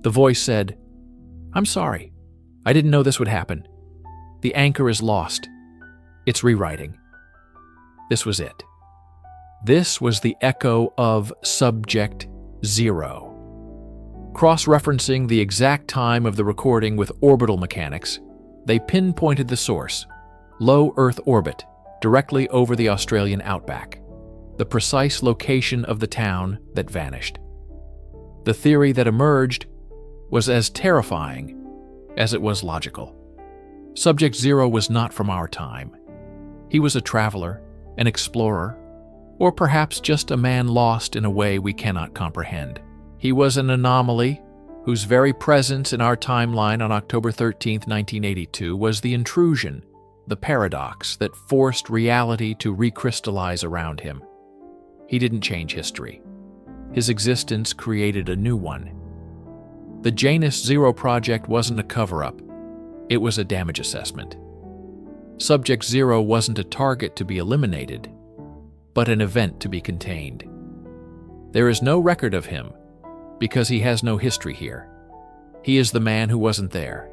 The voice said, "I'm sorry. I didn't know this would happen. The anchor is lost. It's rewriting." This was it. This was the echo of Subject Zero. Cross-referencing the exact time of the recording with orbital mechanics, they pinpointed the source, low Earth orbit, directly over the Australian outback, the precise location of the town that vanished. The theory that emerged was as terrifying as it was logical. Subject Zero was not from our time. He was a traveler, an explorer, or perhaps just a man lost in a way we cannot comprehend. He was an anomaly whose very presence in our timeline on October 13, 1982 was the intrusion, the paradox that forced reality to recrystallize around him. He didn't change history. His existence created a new one. The Janus Zero project wasn't a cover-up. It was a damage assessment. Subject Zero wasn't a target to be eliminated, but an event to be contained. There is no record of him because he has no history here. He is the man who wasn't there.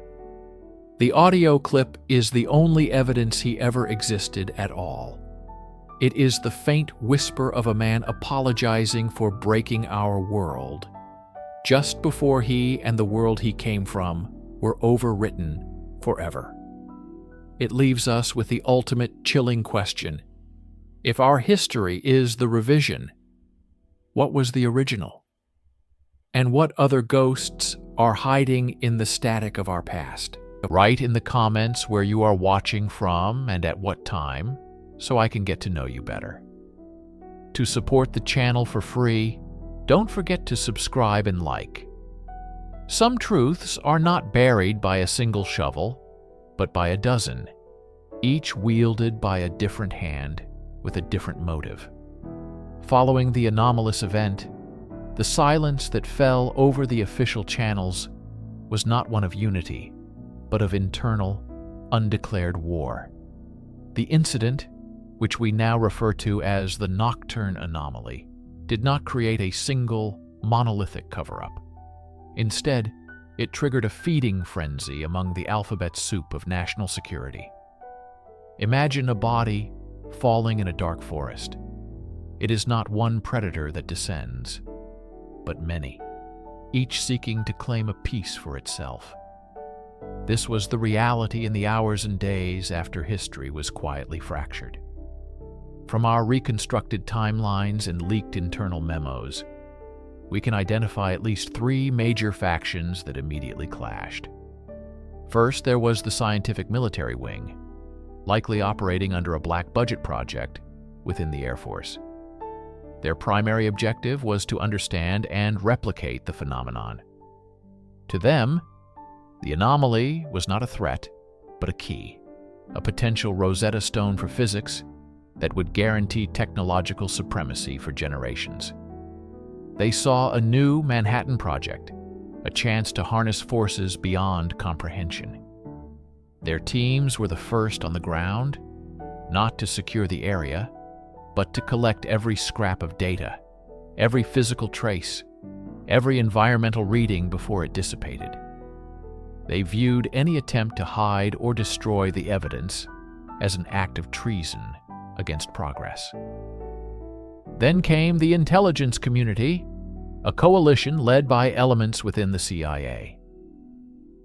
The audio clip is the only evidence he ever existed at all. It is the faint whisper of a man apologizing for breaking our world, just before he and the world he came from were overwritten forever. It leaves us with the ultimate chilling question. If our history is the revision, what was the original? And what other ghosts are hiding in the static of our past? Write in the comments where you are watching from and at what time, so I can get to know you better. To support the channel for free, don't forget to subscribe and like. Some truths are not buried by a single shovel, but by a dozen, each wielded by a different hand with a different motive. Following the anomalous event, the silence that fell over the official channels was not one of unity, but of internal, undeclared war. The incident, which we now refer to as the Nocturne Anomaly, did not create a single, monolithic cover-up. Instead, it triggered a feeding frenzy among the alphabet soup of national security. Imagine a body falling in a dark forest. It is not one predator that descends, but many, each seeking to claim a piece for itself. This was the reality in the hours and days after history was quietly fractured. From our reconstructed timelines and leaked internal memos, we can identify at least 3 major factions that immediately clashed. First, there was the scientific military wing, likely operating under a black budget project within the Air Force. Their primary objective was to understand and replicate the phenomenon. To them, the anomaly was not a threat, but a key, a potential Rosetta Stone for physics, that would guarantee technological supremacy for generations. They saw a new Manhattan Project, a chance to harness forces beyond comprehension. Their teams were the first on the ground, not to secure the area, but to collect every scrap of data, every physical trace, every environmental reading before it dissipated. They viewed any attempt to hide or destroy the evidence as an act of treason against progress. Then came the intelligence community, a coalition led by elements within the CIA.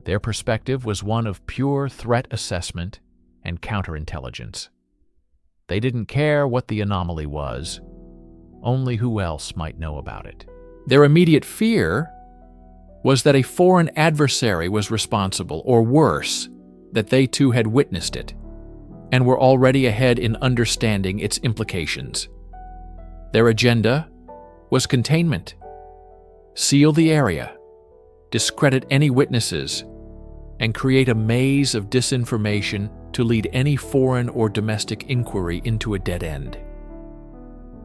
Their perspective was one of pure threat assessment and counterintelligence. They didn't care what the anomaly was, only who else might know about it. Their immediate fear was that a foreign adversary was responsible, or worse, that they too had witnessed it and were already ahead in understanding its implications. Their agenda was containment. Seal the area, discredit any witnesses, and create a maze of disinformation to lead any foreign or domestic inquiry into a dead end.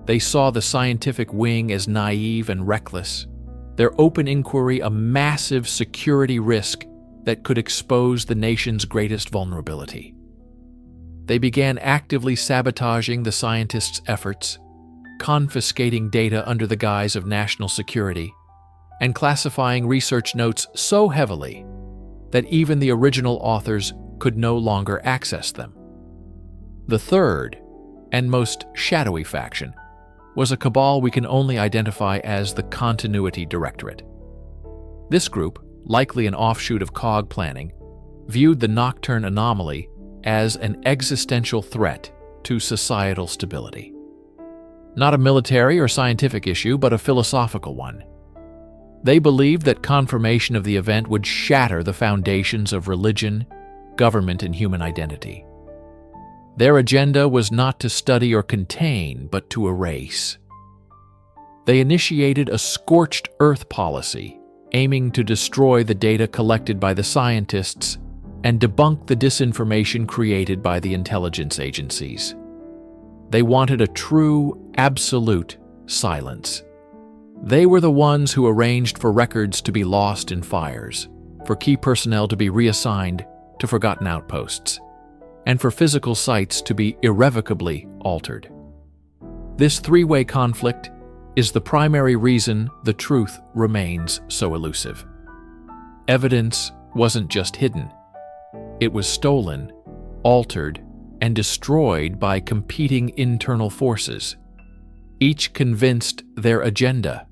They saw the scientific wing as naive and reckless, their open inquiry a massive security risk that could expose the nation's greatest vulnerability. They began actively sabotaging the scientists' efforts, confiscating data under the guise of national security, and classifying research notes so heavily that even the original authors could no longer access them. The third, and most shadowy faction, was a cabal we can only identify as the Continuity Directorate. This group, likely an offshoot of COG planning, viewed the nocturne anomaly as an existential threat to societal stability. Not a military or scientific issue, but a philosophical one. They believed that confirmation of the event would shatter the foundations of religion, government, and human identity. Their agenda was not to study or contain, but to erase. They initiated a scorched earth policy, aiming to destroy the data collected by the scientists and debunk the disinformation created by the intelligence agencies. They wanted a true, absolute silence. They were the ones who arranged for records to be lost in fires, for key personnel to be reassigned to forgotten outposts, and for physical sites to be irrevocably altered. This three-way conflict is the primary reason the truth remains so elusive. Evidence wasn't just hidden. It was stolen, altered, and destroyed by competing internal forces, each convinced their agenda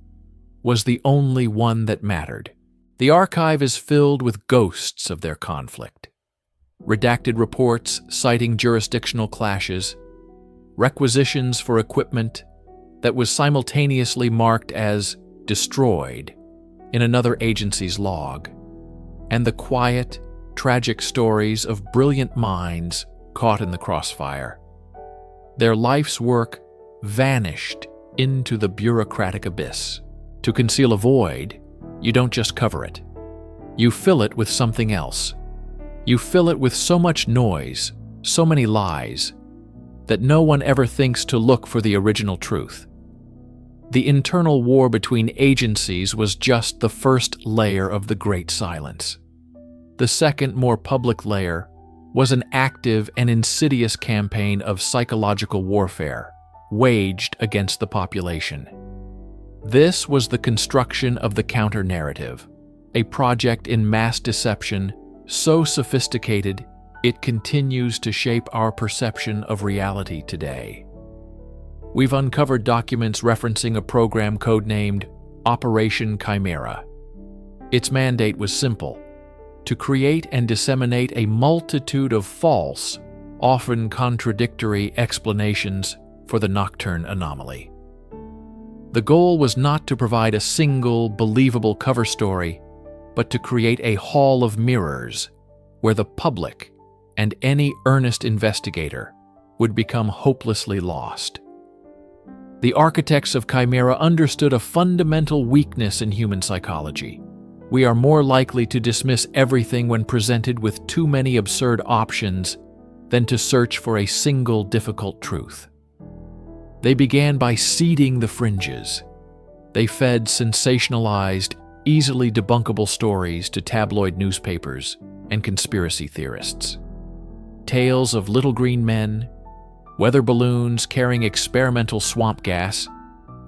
was the only one that mattered. The archive is filled with ghosts of their conflict. Redacted reports citing jurisdictional clashes, requisitions for equipment that was simultaneously marked as destroyed in another agency's log, and the quiet, tragic stories of brilliant minds caught in the crossfire. Their life's work vanished into the bureaucratic abyss. To conceal a void, you don't just cover it. You fill it with something else. You fill it with so much noise, so many lies, that no one ever thinks to look for the original truth. The internal war between agencies was just the first layer of the Great Silence. The second, more public layer was an active and insidious campaign of psychological warfare waged against the population. This was the construction of the counter-narrative, a project in mass deception so sophisticated it continues to shape our perception of reality today. We've uncovered documents referencing a program codenamed Operation Chimera. Its mandate was simple: to create and disseminate a multitude of false, often contradictory explanations for the nocturne anomaly. The goal was not to provide a single, believable cover story, but to create a hall of mirrors where the public and any earnest investigator would become hopelessly lost. The architects of Chimera understood a fundamental weakness in human psychology. We are more likely to dismiss everything when presented with too many absurd options than to search for a single difficult truth. They began by seeding the fringes. They fed sensationalized, easily debunkable stories to tabloid newspapers and conspiracy theorists. Tales of little green men, weather balloons carrying experimental swamp gas,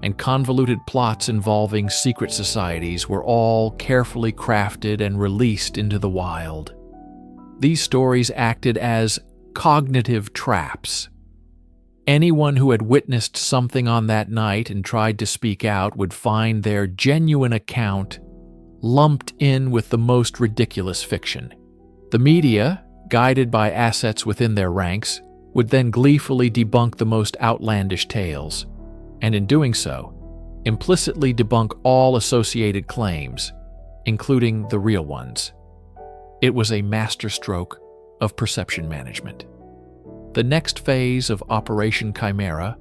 and convoluted plots involving secret societies were all carefully crafted and released into the wild. These stories acted as cognitive traps. Anyone who had witnessed something on that night and tried to speak out would find their genuine account lumped in with the most ridiculous fiction. The media, guided by assets within their ranks, would then gleefully debunk the most outlandish tales, and in doing so, implicitly debunk all associated claims, including the real ones. It was a masterstroke of perception management. The next phase of Operation Chimera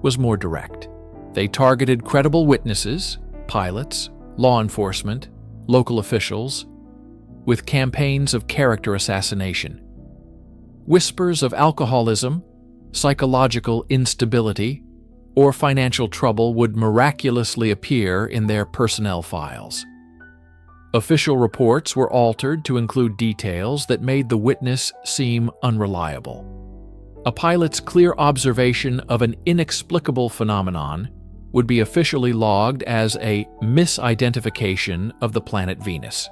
was more direct. They targeted credible witnesses, pilots, law enforcement, local officials, with campaigns of character assassination. Whispers of alcoholism, psychological instability, or financial trouble would miraculously appear in their personnel files. Official reports were altered to include details that made the witness seem unreliable. A pilot's clear observation of an inexplicable phenomenon would be officially logged as a misidentification of the planet Venus,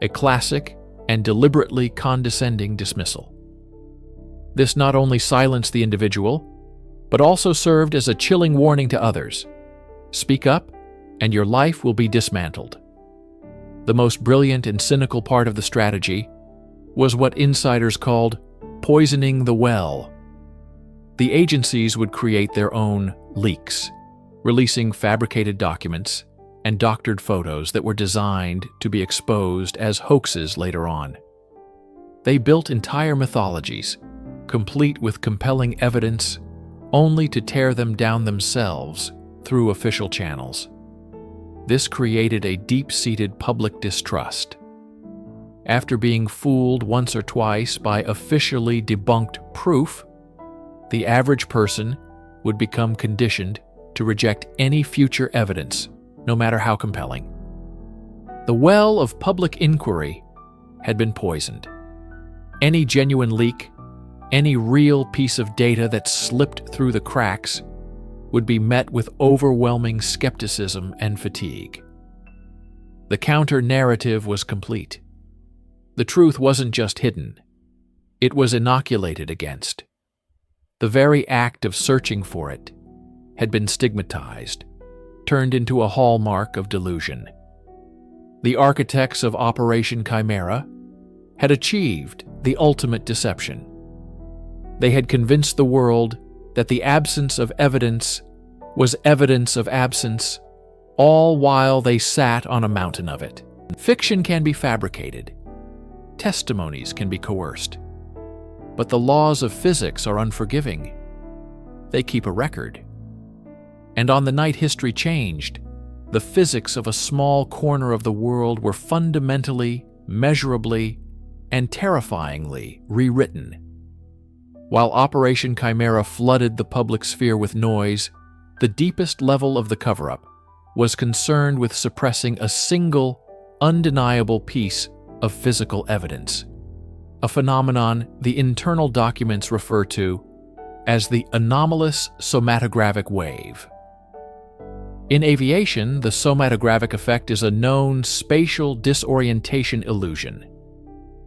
a classic and deliberately condescending dismissal. This not only silenced the individual, but also served as a chilling warning to others. Speak up, and your life will be dismantled. The most brilliant and cynical part of the strategy was what insiders called poisoning the well. The agencies would create their own leaks, releasing fabricated documents and doctored photos that were designed to be exposed as hoaxes later on. They built entire mythologies, complete with compelling evidence, only to tear them down themselves through official channels. This created a deep-seated public distrust. After being fooled once or twice by officially debunked proof, the average person would become conditioned to reject any future evidence, no matter how compelling. The well of public inquiry had been poisoned. Any genuine leak, any real piece of data that slipped through the cracks would be met with overwhelming skepticism and fatigue. The counter-narrative was complete. The truth wasn't just hidden, it was inoculated against. The very act of searching for it had been stigmatized, turned into a hallmark of delusion. The architects of Operation Chimera had achieved the ultimate deception. They had convinced the world that the absence of evidence was evidence of absence, all while they sat on a mountain of it. Fiction can be fabricated. Testimonies can be coerced. But the laws of physics are unforgiving. They keep a record. And on the night history changed, the physics of a small corner of the world were fundamentally, measurably, and terrifyingly rewritten. While Operation Chimera flooded the public sphere with noise, the deepest level of the cover-up was concerned with suppressing a single, undeniable piece of physical evidence, a phenomenon the internal documents refer to as the anomalous somatographic wave. In aviation, the somatographic effect is a known spatial disorientation illusion.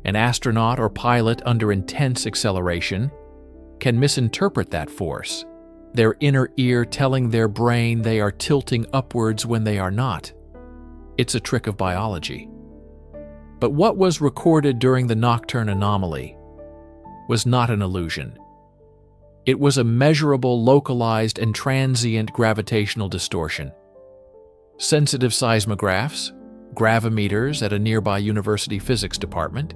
An astronaut or pilot under intense acceleration can misinterpret that force, their inner ear telling their brain they are tilting upwards when they are not. It's a trick of biology. But what was recorded during the nocturne anomaly was not an illusion. It was a measurable, localized, and transient gravitational distortion. Sensitive seismographs, gravimeters at a nearby university physics department,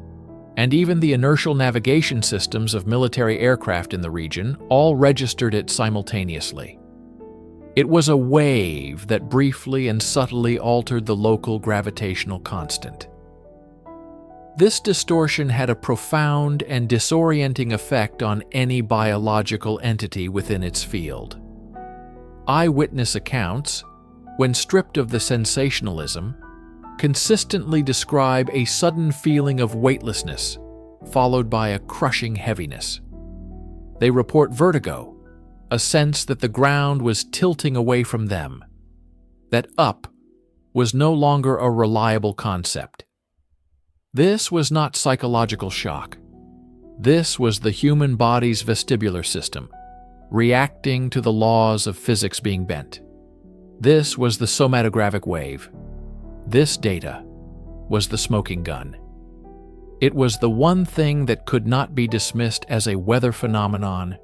and even the inertial navigation systems of military aircraft in the region all registered it simultaneously. It was a wave that briefly and subtly altered the local gravitational constant. This distortion had a profound and disorienting effect on any biological entity within its field. eyewitness accounts, when stripped of the sensationalism, consistently describe a sudden feeling of weightlessness, followed by a crushing heaviness. They report vertigo, a sense that the ground was tilting away from them, that up was no longer a reliable concept. This was not psychological shock. This was the human body's vestibular system, reacting to the laws of physics being bent. This was the somatographic wave. This data was the smoking gun. It was the one thing that could not be dismissed as a weather phenomenon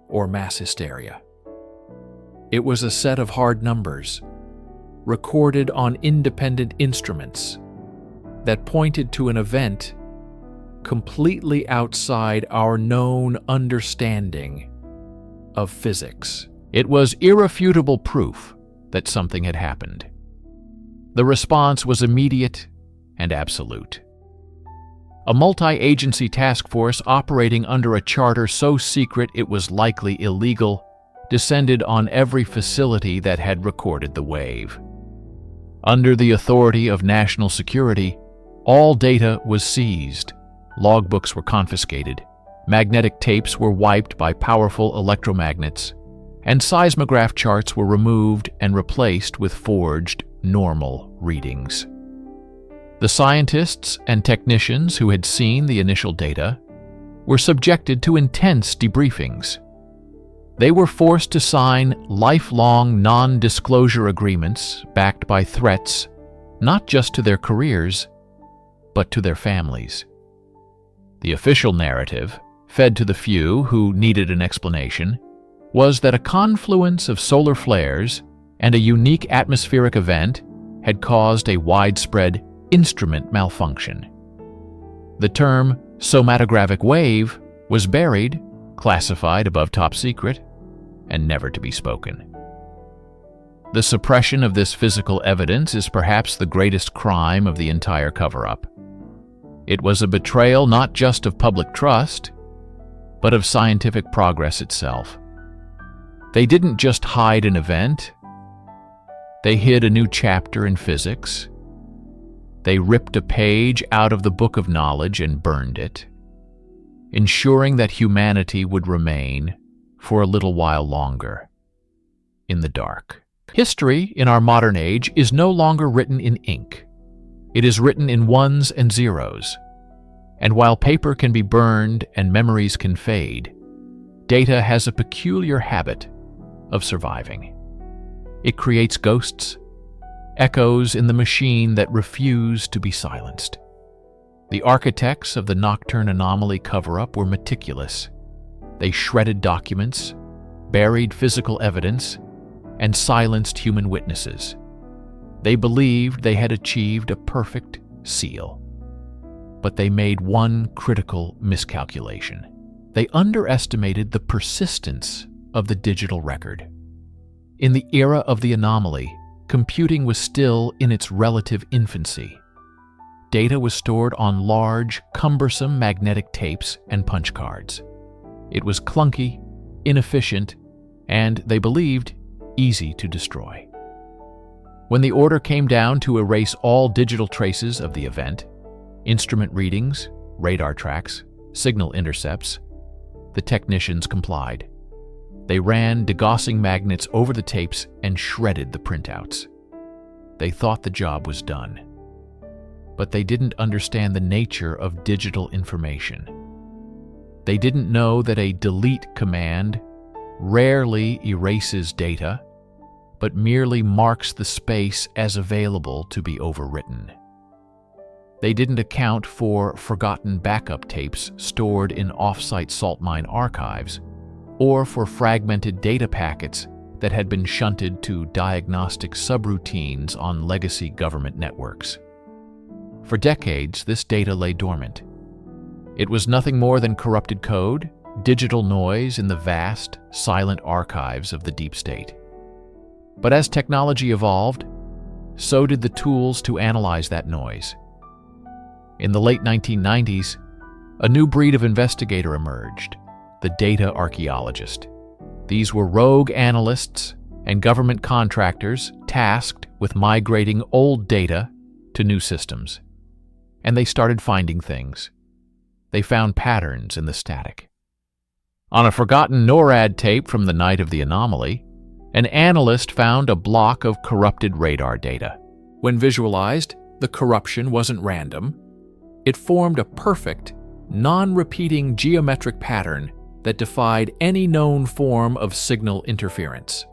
or mass hysteria. It was a set of hard numbers, recorded on independent instruments, that pointed to an event completely outside our known understanding of physics. It was irrefutable proof that something had happened. The response was immediate and absolute. A multi-agency task force operating under a charter so secret it was likely illegal descended on every facility that had recorded the wave. Under the authority of national security, all data was seized, logbooks were confiscated, magnetic tapes were wiped by powerful electromagnets, and seismograph charts were removed and replaced with forged, normal readings. The scientists and technicians who had seen the initial data were subjected to intense debriefings. They were forced to sign lifelong non-disclosure agreements backed by threats, not just to their careers, but to their families. The official narrative, fed to the few who needed an explanation, was that a confluence of solar flares and a unique atmospheric event had caused a widespread instrument malfunction. The term somatographic wave was buried, classified above top secret, and never to be spoken. The suppression of this physical evidence is perhaps the greatest crime of the entire cover-up. It was a betrayal not just of public trust, but of scientific progress itself. They didn't just hide an event. They hid a new chapter in physics. They ripped a page out of the book of knowledge and burned it, ensuring that humanity would remain, for a little while longer, in the dark. History in our modern age is no longer written in ink. It is written in ones and zeros. And while paper can be burned and memories can fade, data has a peculiar habit of surviving. It creates ghosts, echoes in the machine that refuse to be silenced. The architects of the Nocturne Anomaly cover-up were meticulous. They shredded documents, buried physical evidence, and silenced human witnesses. They believed they had achieved a perfect seal. But they made one critical miscalculation. They underestimated the persistence of the digital record. In the era of the anomaly, computing was still in its relative infancy. Data was stored on large, cumbersome magnetic tapes and punch cards. It was clunky, inefficient, and, they believed, easy to destroy. When the order came down to erase all digital traces of the event, instrument readings, radar tracks, signal intercepts, the technicians complied. They ran degaussing magnets over the tapes and shredded the printouts. They thought the job was done. But they didn't understand the nature of digital information. They didn't know that a delete command rarely erases data, but merely marks the space as available to be overwritten. They didn't account for forgotten backup tapes stored in off-site salt mine archives, or for fragmented data packets that had been shunted to diagnostic subroutines on legacy government networks. For decades, this data lay dormant. It was nothing more than corrupted code, digital noise in the vast, silent archives of the deep state. But as technology evolved, so did the tools to analyze that noise. In the late 1990s, a new breed of investigator emerged, the data archaeologist. These were rogue analysts and government contractors tasked with migrating old data to new systems. And they started finding things. They found patterns in the static. On a forgotten NORAD tape from the night of the anomaly, an analyst found a block of corrupted radar data. When visualized, the corruption wasn't random. It formed a perfect, non-repeating geometric pattern that defied any known form of signal interference.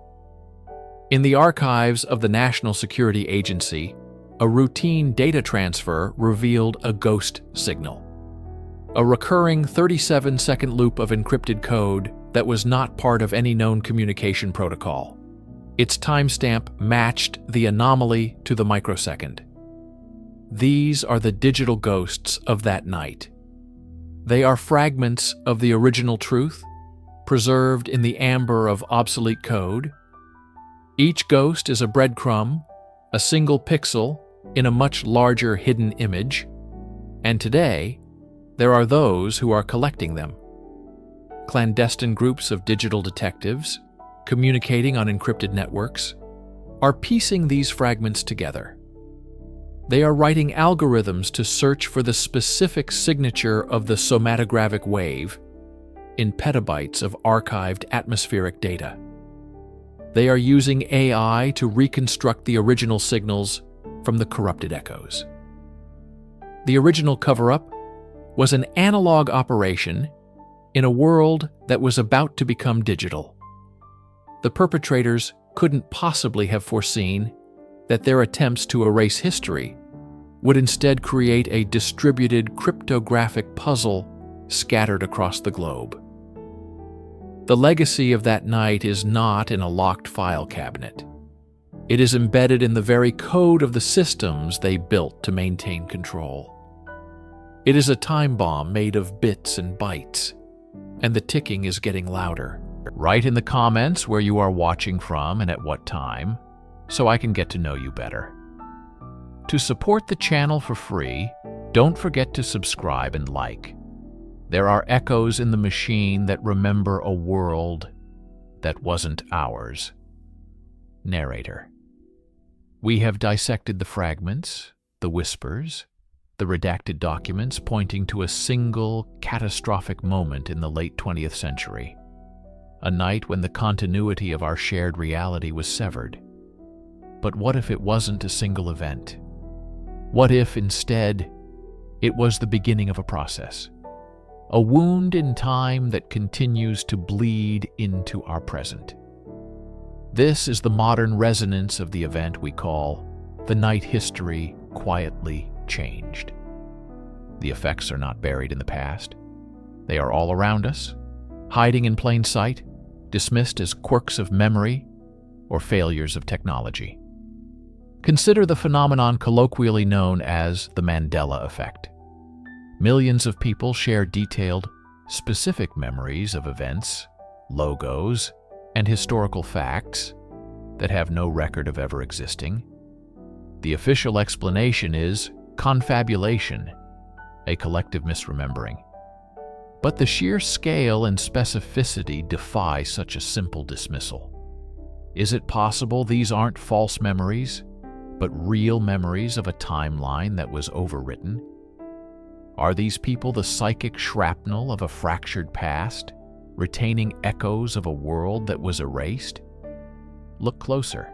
In the archives of the National Security Agency, a routine data transfer revealed a ghost signal, a recurring 37-second loop of encrypted code that was not part of any known communication protocol. Its timestamp matched the anomaly to the microsecond. These are the digital ghosts of that night. They are fragments of the original truth, preserved in the amber of obsolete code. Each ghost is a breadcrumb, a single pixel in a much larger hidden image, and today, there are those who are collecting them. Clandestine groups of digital detectives, communicating on encrypted networks, are piecing these fragments together. They are writing algorithms to search for the specific signature of the somatographic wave in petabytes of archived atmospheric data. They are using AI to reconstruct the original signals from the corrupted echoes. The original cover-up was an analog operation in a world that was about to become digital. The perpetrators couldn't possibly have foreseen that their attempts to erase history would instead create a distributed cryptographic puzzle scattered across the globe. The legacy of that night is not in a locked file cabinet. It is embedded in the very code of the systems they built to maintain control. It is a time bomb made of bits and bytes, and the ticking is getting louder. Write in the comments where you are watching from and at what time, so I can get to know you better. To support the channel for free, don't forget to subscribe and like. There are echoes in the machine that remember a world that wasn't ours. Narrator. We have dissected the fragments, the whispers, the redacted documents pointing to a single catastrophic moment in the late 20th century. A night when the continuity of our shared reality was severed. But what if it wasn't a single event? What if, instead, it was the beginning of a process? A wound in time that continues to bleed into our present. This is the modern resonance of the event we call the night history quietly changed. The effects are not buried in the past. They are all around us, hiding in plain sight, dismissed as quirks of memory or failures of technology. Consider the phenomenon colloquially known as the Mandela effect. Millions of people share detailed, specific memories of events, logos, and historical facts that have no record of ever existing. The official explanation is confabulation, a collective misremembering. But the sheer scale and specificity defy such a simple dismissal. Is it possible these aren't false memories, but real memories of a timeline that was overwritten? Are these people the psychic shrapnel of a fractured past, retaining echoes of a world that was erased? Look closer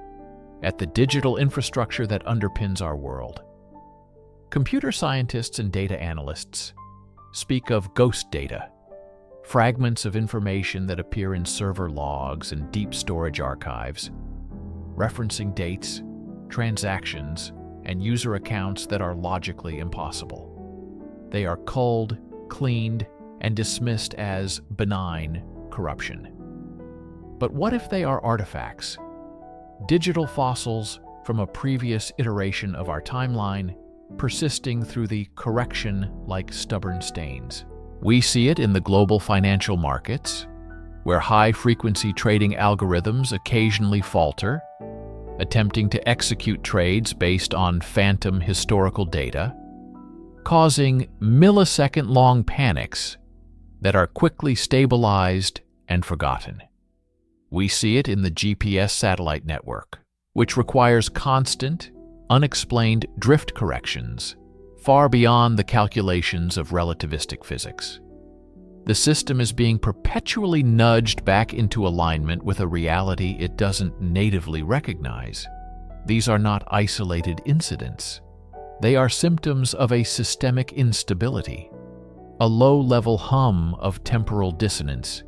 at the digital infrastructure that underpins our world. Computer scientists and data analysts speak of ghost data, fragments of information that appear in server logs and deep storage archives, referencing dates, transactions, and user accounts that are logically impossible. They are culled, cleaned, and dismissed as benign corruption. But what if they are artifacts, digital fossils from a previous iteration of our timeline, persisting through the correction like stubborn stains? We see it in the global financial markets, where high-frequency trading algorithms occasionally falter, attempting to execute trades based on phantom historical data, causing millisecond-long panics that are quickly stabilized and forgotten. We see it in the GPS satellite network, which requires constant, unexplained drift corrections, far beyond the calculations of relativistic physics. The system is being perpetually nudged back into alignment with a reality it doesn't natively recognize. These are not isolated incidents. They are symptoms of a systemic instability, a low-level hum of temporal dissonance.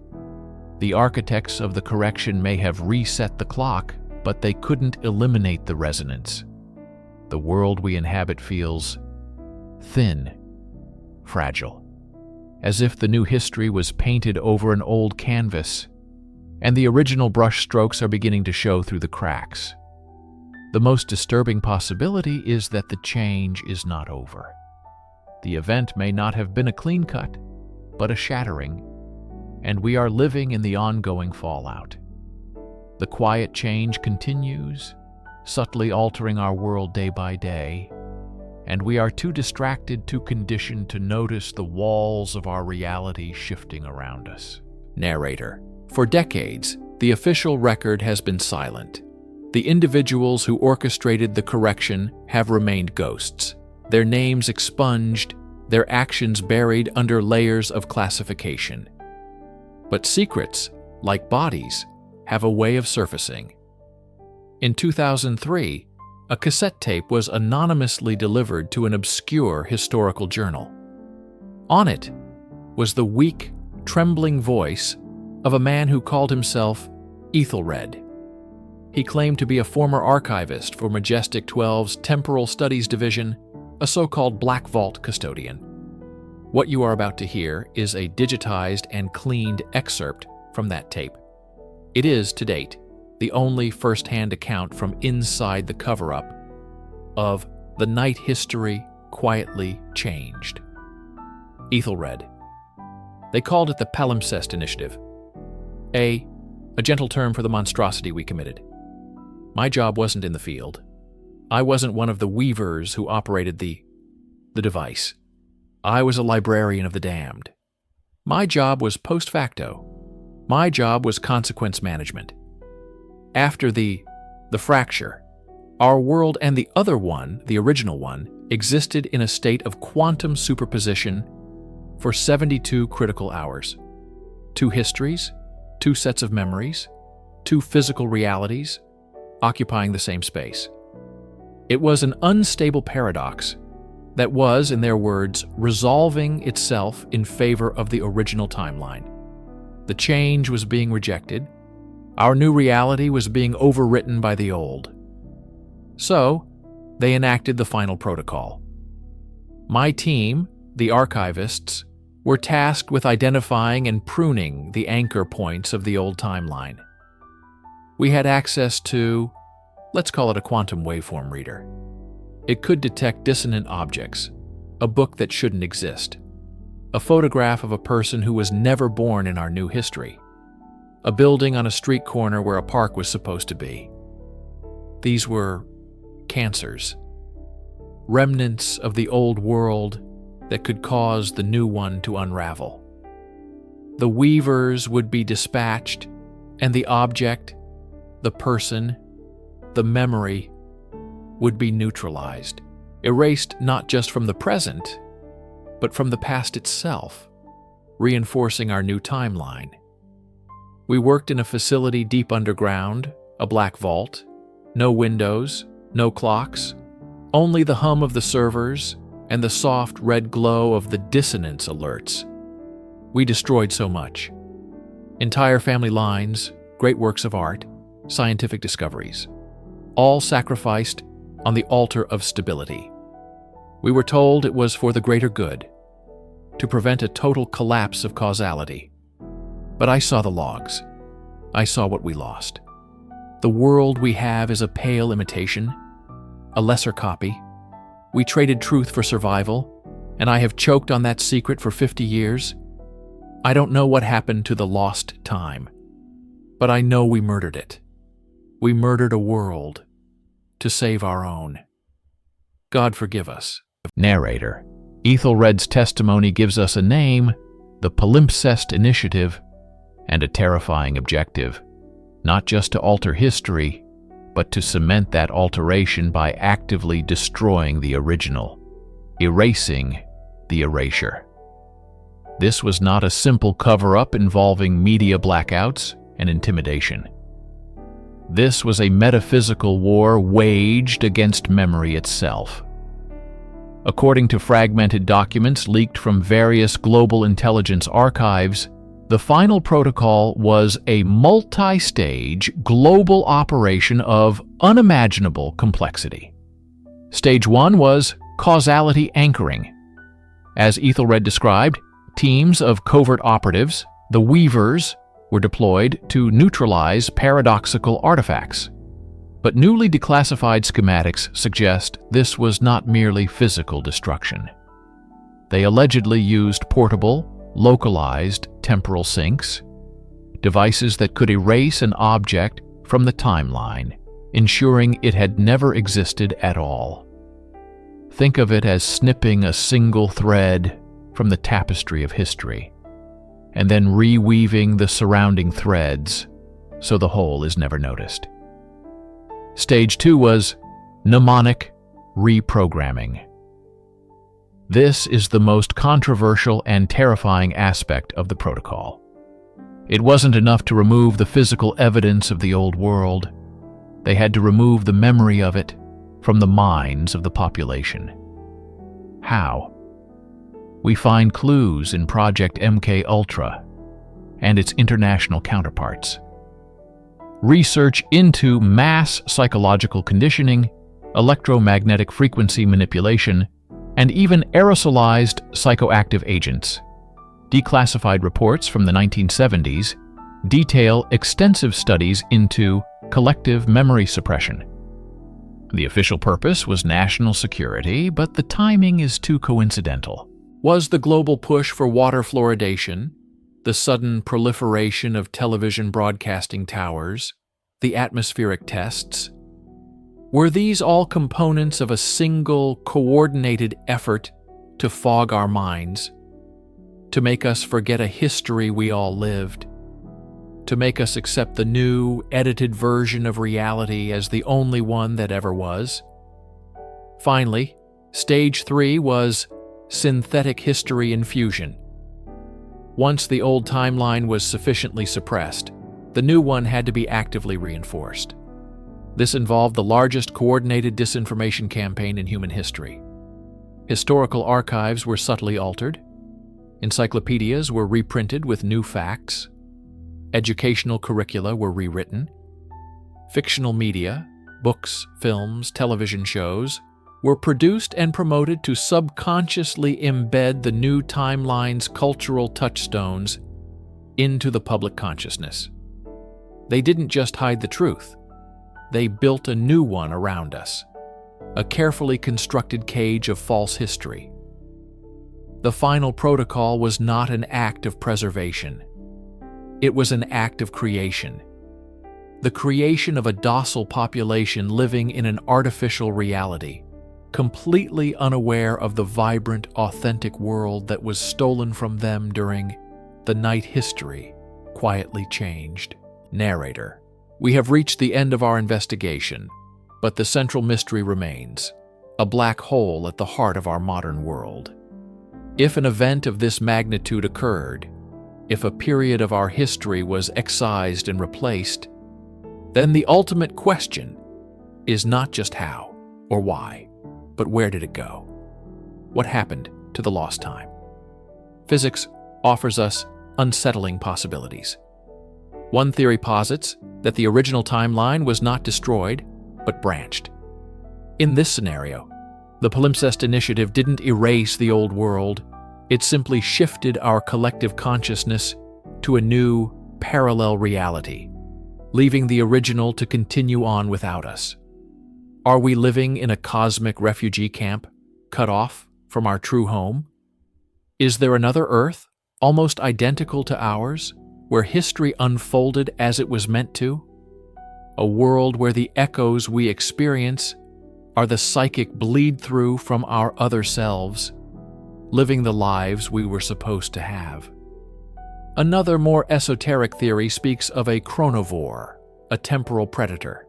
The architects of the correction may have reset the clock, but they couldn't eliminate the resonance. The world we inhabit feels thin, fragile, as if the new history was painted over an old canvas, and the original brushstrokes are beginning to show through the cracks. The most disturbing possibility is that the change is not over. The event may not have been a clean cut, but a shattering, and we are living in the ongoing fallout. The quiet change continues, subtly altering our world day by day, and we are too distracted, too conditioned to notice the walls of our reality shifting around us. Narrator. For decades, the official record has been silent. The individuals who orchestrated the correction have remained ghosts, their names expunged, their actions buried under layers of classification. But secrets, like bodies, have a way of surfacing. In 2003, a cassette tape was anonymously delivered to an obscure historical journal. On it was the weak, trembling voice of a man who called himself Ethelred. He claimed to be a former archivist for Majestic 12's Temporal Studies Division, a so-called Black Vault custodian. What you are about to hear is a digitized and cleaned excerpt from that tape. It is, to date, the only first-hand account from inside the cover-up of the night history quietly changed. Ethelred. They called it the Palimpsest Initiative, a gentle term for the monstrosity we committed. My job wasn't in the field. I wasn't one of the weavers who operated the device. I was a librarian of the damned. My job was post facto. My job was consequence management. After the fracture, our world and the other one, the original one, existed in a state of quantum superposition for 72 critical hours. 2 histories, 2 sets of memories, 2 physical realities, occupying the same space. It was an unstable paradox that was, in their words, resolving itself in favor of the original timeline. The change was being rejected. Our new reality was being overwritten by the old. So, they enacted the final protocol. My team, the archivists, were tasked with identifying and pruning the anchor points of the old timeline. We had access to, let's call it a quantum waveform reader. It could detect dissonant objects, a book that shouldn't exist, a photograph of a person who was never born in our new history, a building on a street corner where a park was supposed to be. These were cancers, remnants of the old world that could cause the new one to unravel. The weavers would be dispatched, and the object, the person, the memory would be neutralized, erased not just from the present, but from the past itself, reinforcing our new timeline. We worked in a facility deep underground, a black vault, no windows, no clocks, only the hum of the servers and the soft red glow of the dissonance alerts. We destroyed so much. Entire family lines, great works of art, scientific discoveries, all sacrificed on the altar of stability. We were told it was for the greater good, to prevent a total collapse of causality. But I saw the logs. I saw what we lost. The world we have is a pale imitation, a lesser copy. We traded truth for survival, and I have choked on that secret for 50 years. I don't know what happened to the lost time, but I know we murdered it. We murdered a world to save our own. God forgive us. Narrator. Ethelred's testimony gives us a name, the Palimpsest Initiative, and a terrifying objective, not just to alter history, but to cement that alteration by actively destroying the original, erasing the erasure. This was not a simple cover-up involving media blackouts and intimidation. This was a metaphysical war waged against memory itself. According to fragmented documents leaked from various global intelligence archives, the final protocol was a multi-stage global operation of unimaginable complexity. Stage 1 was causality anchoring. As Ethelred described, teams of covert operatives, the Weavers, were deployed to neutralize paradoxical artifacts. But newly declassified schematics suggest this was not merely physical destruction. They allegedly used portable, localized temporal sinks, devices that could erase an object from the timeline, ensuring it had never existed at all. Think of it as snipping a single thread from the tapestry of history, and then reweaving the surrounding threads so the whole is never noticed. Stage 2 was mnemonic reprogramming. This is the most controversial and terrifying aspect of the protocol. It wasn't enough to remove the physical evidence of the old world. They had to remove the memory of it from the minds of the population. How? We find clues in Project MK Ultra and its international counterparts. Research into mass psychological conditioning, electromagnetic frequency manipulation, and even aerosolized psychoactive agents. Declassified reports from the 1970s detail extensive studies into collective memory suppression. The official purpose was national security, but the timing is too coincidental. Was the global push for water fluoridation, the sudden proliferation of television broadcasting towers, the atmospheric tests, were these all components of a single, coordinated effort to fog our minds, to make us forget a history we all lived, to make us accept the new, edited version of reality as the only one that ever was? Finally, Stage 3 was synthetic history infusion. Once the old timeline was sufficiently suppressed, the new one had to be actively reinforced. This involved the largest coordinated disinformation campaign in human history. Historical archives were subtly altered. Encyclopedias were reprinted with new facts. Educational curricula were rewritten. Fictional media, books, films, television shows, were produced and promoted to subconsciously embed the new timeline's cultural touchstones into the public consciousness. They didn't just hide the truth. They built a new one around us, a carefully constructed cage of false history. The final protocol was not an act of preservation. It was an act of creation. The creation of a docile population living in an artificial reality, completely unaware of the vibrant, authentic world that was stolen from them during the night history quietly changed. Narrator: we have reached the end of our investigation, but the central mystery remains, a black hole at the heart of our modern world. If an event of this magnitude occurred, if a period of our history was excised and replaced, then the ultimate question is not just how or why, but where did it go? What happened to the lost time? Physics offers us unsettling possibilities. One theory posits that the original timeline was not destroyed, but branched. In this scenario, the Palimpsest Initiative didn't erase the old world, it simply shifted our collective consciousness to a new, parallel reality, leaving the original to continue on without us. Are we living in a cosmic refugee camp, cut off from our true home? Is there another Earth, almost identical to ours, where history unfolded as it was meant to? A world where the echoes we experience are the psychic bleed-through from our other selves, living the lives we were supposed to have. Another more esoteric theory speaks of a chronovore, a temporal predator.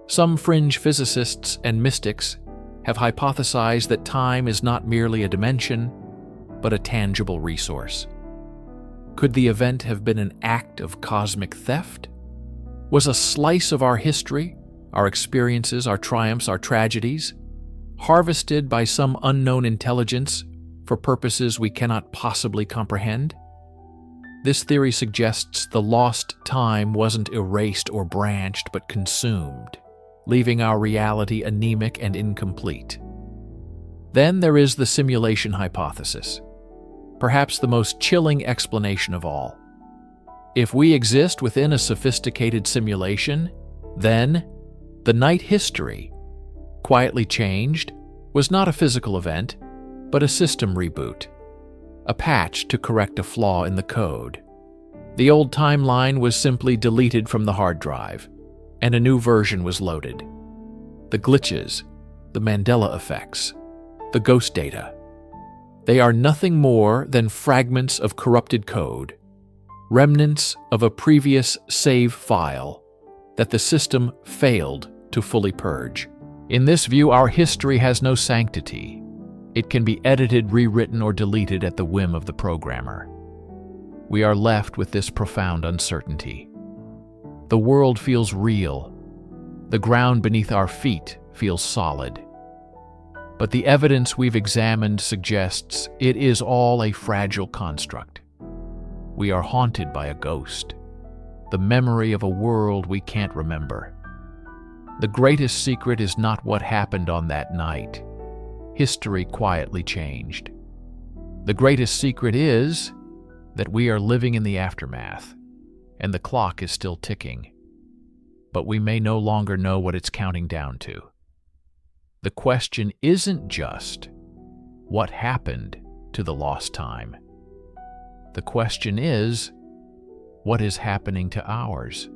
Some fringe physicists and mystics have hypothesized that time is not merely a dimension, but a tangible resource. Could the event have been an act of cosmic theft? Was a slice of our history, our experiences, our triumphs, our tragedies, harvested by some unknown intelligence for purposes we cannot possibly comprehend? This theory suggests the lost time wasn't erased or branched, but consumed, leaving our reality anemic and incomplete. Then there is the simulation hypothesis, perhaps the most chilling explanation of all. If we exist within a sophisticated simulation, then the night history, quietly changed, was not a physical event, but a system reboot, a patch to correct a flaw in the code. The old timeline was simply deleted from the hard drive, and a new version was loaded. The glitches, the Mandela effects, the ghost data, they are nothing more than fragments of corrupted code, remnants of a previous save file that the system failed to fully purge. In this view, our history has no sanctity. It can be edited, rewritten, or deleted at the whim of the programmer. We are left with this profound uncertainty. The world feels real. The ground beneath our feet feels solid. But the evidence we've examined suggests it is all a fragile construct. We are haunted by a ghost, the memory of a world we can't remember. The greatest secret is not what happened on that night. History quietly changed. The greatest secret is that we are living in the aftermath, and the clock is still ticking. But we may no longer know what it's counting down to. The question isn't just what happened to the lost time. The question is, what is happening to ours?